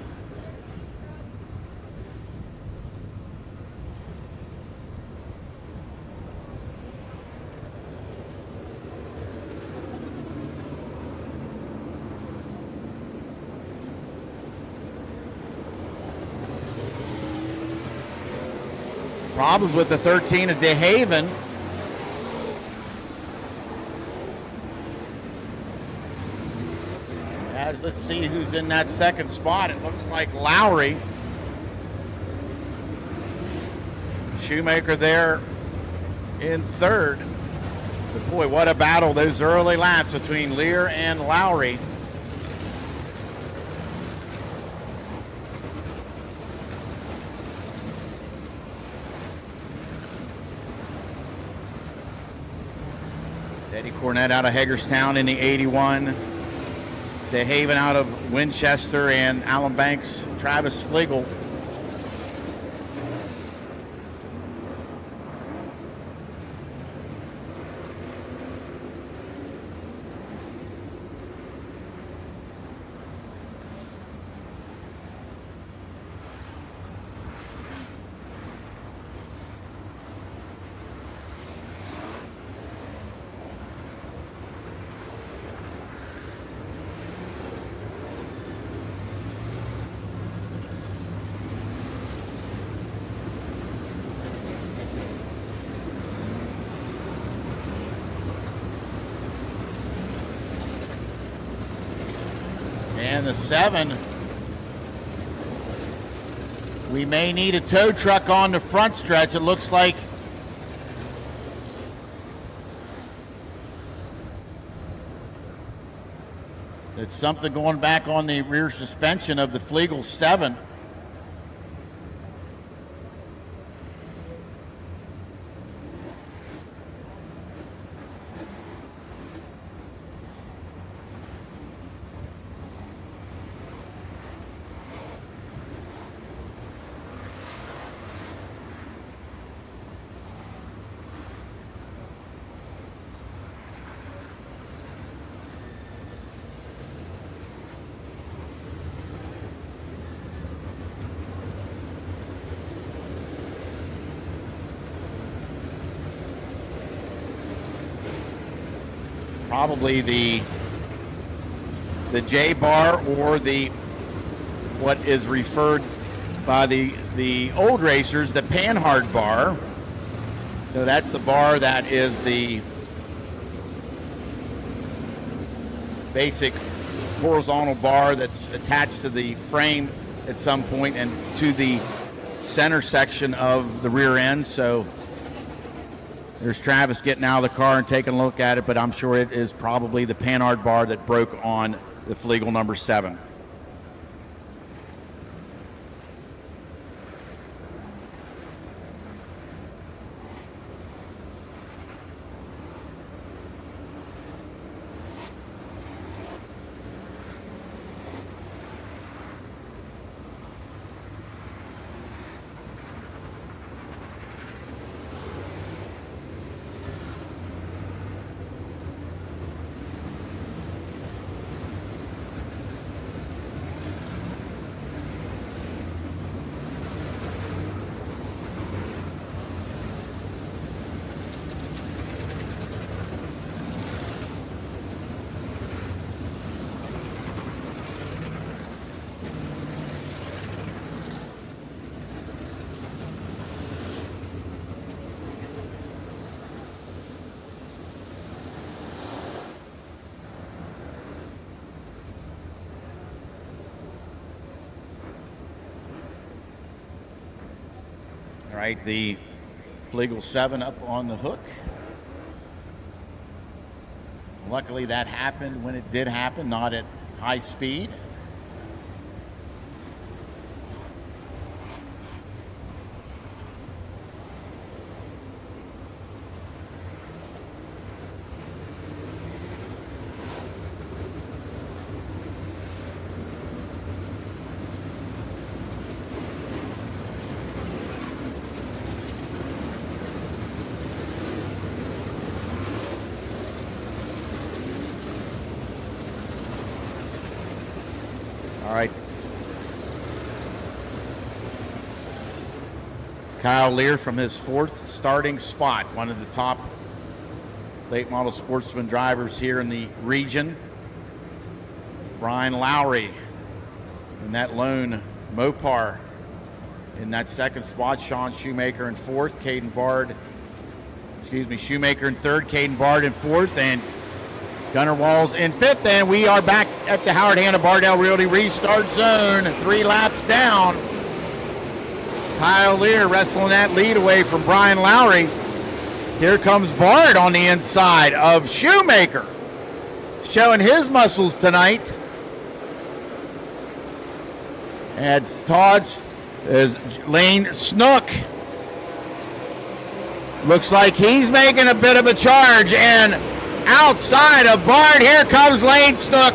Problems with the 13 of DeHaven. As let's see who's in that second spot. It looks like Lowry. Shoemaker there in third. But boy, what a battle those early laps between Lear and Lowry. Eddie Cornett out of Hagerstown in the 81. DeHaven out of Winchester, and Allen Banks, Travis Flegel. and the 7. We may need a tow truck on the front stretch. It looks like it's something going back on the rear suspension of the Flegel 7. Probably the J bar, or the what is referred by the old racers, the Panhard bar. So that's the bar that is the basic horizontal bar that's attached to the frame at some point and to the center section of the rear end. So there's Travis getting out of the car and taking a look at it, but I'm sure it is probably the Panhard bar that broke on the Flegel number 7. All right, the Flegel 7 up on the hook. Luckily that happened when it did happen, not at high speed. All right. Kyle Lear from his 4th starting spot, one of the top late model sportsman drivers here in the region. Brian Lowry in that lone Mopar in that 2nd spot. Sean Shoemaker in 4th, Shoemaker in 3rd, Caden Bard in 4th, and Gunnar Walls in 5th, and we are back at the Howard Hanna Bardell Realty restart zone, 3 laps down. Kyle Lear wrestling that lead away from Brian Lowry. Here comes Bard on the inside of Shoemaker, showing his muscles tonight. Adds Todd's is Lane Snook. Looks like he's making a bit of a charge, and outside of Bard, here comes Lane Snook,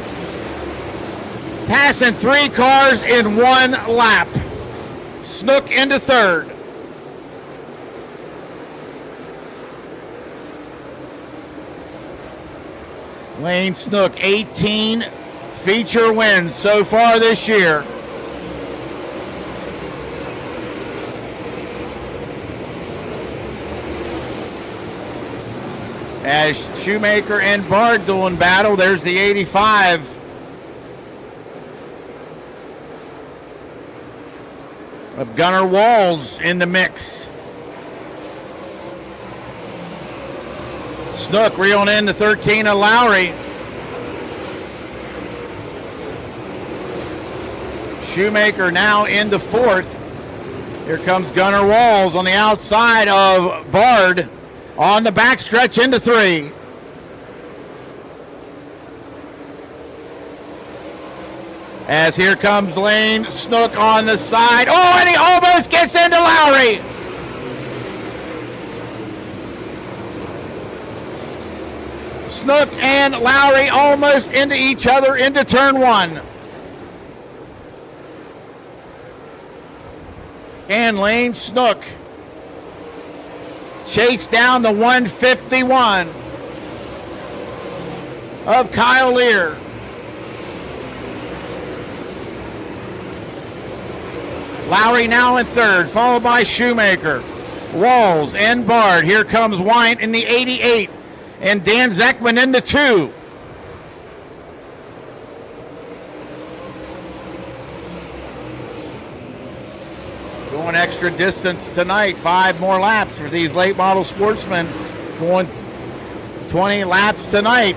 passing 3 cars in 1 lap. Snook into 3rd. Lane Snook, 18 feature wins so far this year. As Shoemaker and Bard doing battle, there's the 85 of Gunnar Walls in the mix. Snook reeling in the 13 of Lowry. Shoemaker now into fourth. Here comes Gunnar Walls on the outside of Bard on the backstretch into three. As here comes Lane Snook on the side. Oh, and he almost gets into Lowry. Snook and Lowry almost into each other into turn one. And Lane Snook chased down the 151 of Kyle Lear. Lowry now in third, followed by Shoemaker, Walls, and Bard. Here comes Wyant in the 88, and Dan Zeckman in the 2. Going extra distance tonight, 5 more laps for these late model sportsmen. Going 20 laps tonight.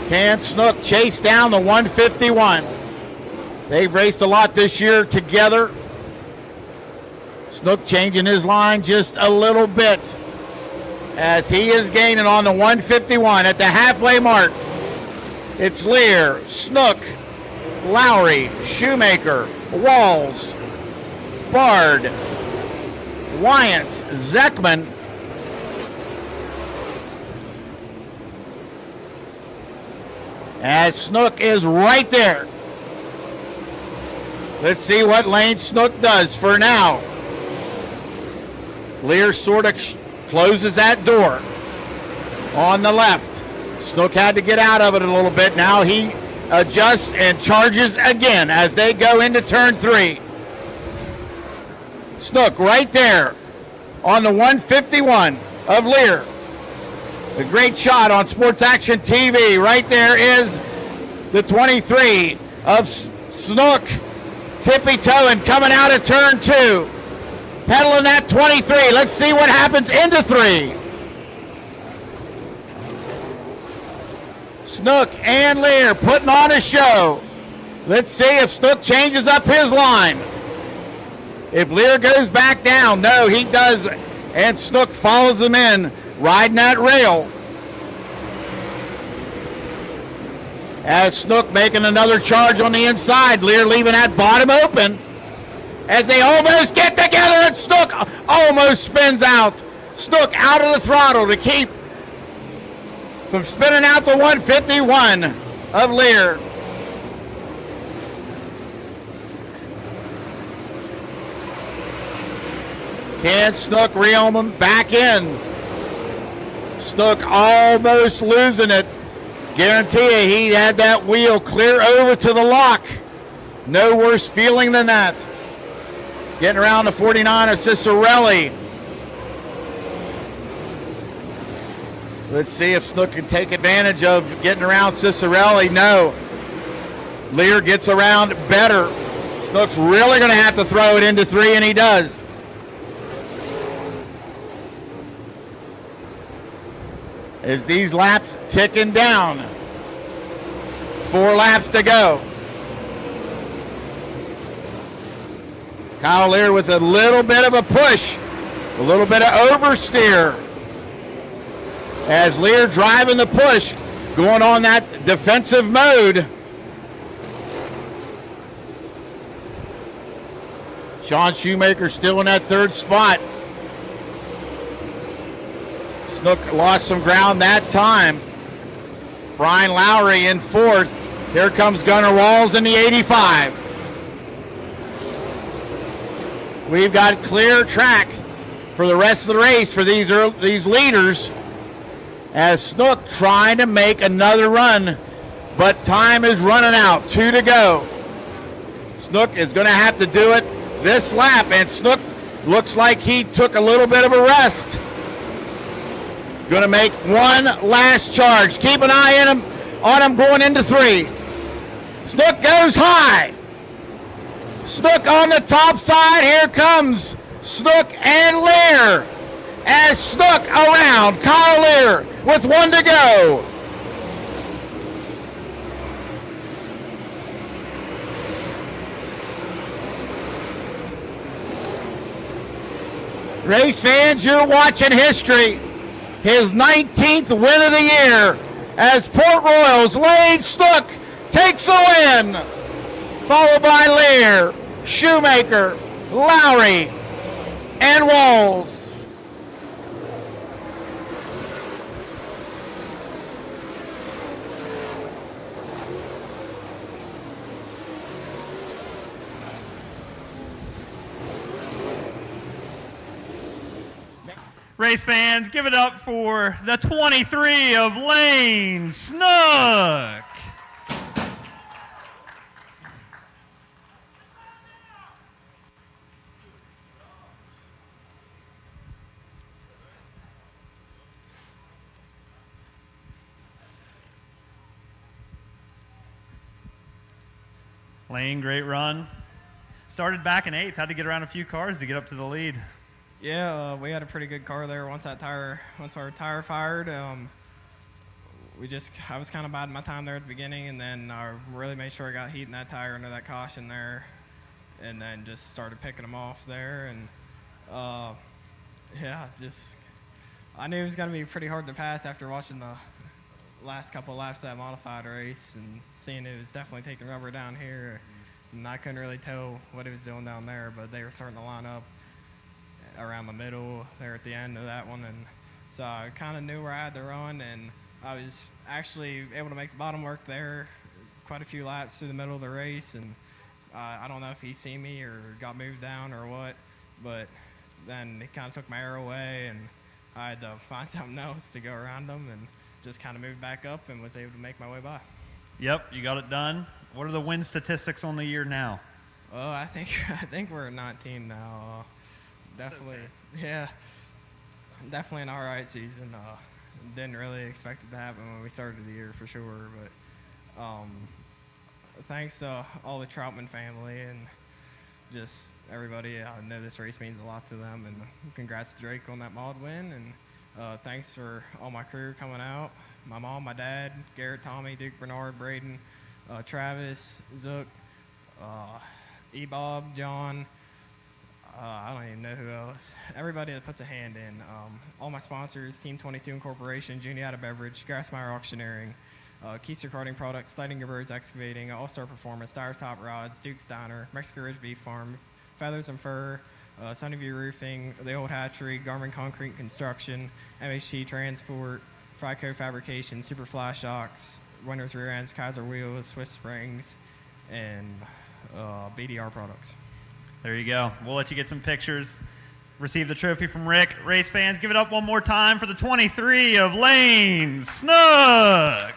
Can Snook chase down the 151? They've raced a lot this year together. Snook changing his line just a little bit as he is gaining on the 151 at the halfway mark. It's Lear, Snook, Lowry, Shoemaker, Walls, Bard, Wyant, Zeckman, as Snook is right there. Let's see what Lane Snook does for now. Lear sort of closes that door on the left. Snook had to get out of it a little bit. Now he adjusts and charges again as they go into turn 3. Snook right there on the 151 of Lear. A great shot on Sports Action TV. Right there is the 23 of Snook. Tippy-toeing coming out of turn 2. Pedaling that 23. Let's see what happens into 3. Snook and Lear putting on a show. Let's see if Snook changes up his line. If Lear goes back down, no, he does. And Snook follows him in, riding that rail. As Snook making another charge on the inside. Lear leaving that bottom open. As they almost get together and Snook almost spins out. Snook out of the throttle to keep from spinning out the 151 of Lear. Can Snook reel him back in? Snook almost losing it. Guarantee you he had that wheel clear over to the lock. No worse feeling than that. Getting around the 49 of Cicerelli. Let's see if Snook can take advantage of getting around Cicerelli. No. Lear gets around better. Snook's really going to have to throw it into 3, and he does. As these laps ticking down. 4 laps to go. Kyle Lear with a little bit of a push. A little bit of oversteer. As Lear driving the push. Going on that defensive mode. Sean Shoemaker still in that 3rd spot. Snook lost some ground that time. Brian Lowry in 4th. Here comes Gunnar Walls in the 85. We've got clear track for the rest of the race for these leaders. As Snook trying to make another run, but time is running out. 2 to go. Snook is going to have to do it this lap, and Snook looks like he took a little bit of a rest. Going to make one last charge. Keep an eye on him going into 3. Snook goes high. Snook on the top side. Here comes Snook and Lear. As Snook around Kyle Lear with 1 to go. Race fans, you're watching history. His 19th win of the year as Port Royal's Lane Snook takes a win, followed by Lear, Shoemaker, Lowry, and Walls. Race fans, give it up for the 23 of Lane Snook. Lane, great run. Started back in 8th, had to get around a few cars to get up to the lead. Yeah, we had a pretty good car there. Once our tire fired, I was kind of biding my time there at the beginning, and then I really made sure I got heat in that tire under that caution there, and then just started picking them off there, and I knew it was going to be pretty hard to pass after watching the last couple laps of that modified race and seeing it was definitely taking rubber down here, and I couldn't really tell what it was doing down there, but they were starting to line up around the middle there at the end of that one, and so I kind of knew where I had to run, and I was actually able to make the bottom work there quite a few laps through the middle of the race, and I don't know if he seen me or got moved down or what, but then he kind of took my arrow away, and I had to find something else to go around him, and just kind of moved back up and was able to make my way by. Yep, you got it done. What are the win statistics on the year now? Oh, I think we're at 19 now. Definitely, yeah, definitely an all right season. Didn't really expect it to happen when we started the year for sure, but thanks to all the Troutman family and just everybody. I know this race means a lot to them, and congrats to Drake on that mod win, and thanks for all my crew coming out. My mom, my dad, Garrett, Tommy, Duke, Bernard, Braden, Travis, Zook, E-Bob, John, I don't even know who else. Everybody that puts a hand in. All my sponsors, Team 22 Incorporation, Juniata Beverage, Grassmeyer Auctioneering, Keister Karting Products, Steidinger Birds Excavating, All-Star Performance, Dyer Top Rods, Duke's Diner, Mexican Ridge Beef Farm, Feathers and Fur, Sunnyview Roofing, The Old Hatchery, Garmin Concrete Construction, MHT Transport, Fryco Fabrication, Super Fly Shocks, Winners Rear Ends, Kaiser Wheels, Swiss Springs, and BDR Products. There you go. We'll let you get some pictures. Receive the trophy from Rick. Race fans, give it up one more time for the 23 of Lane Snook.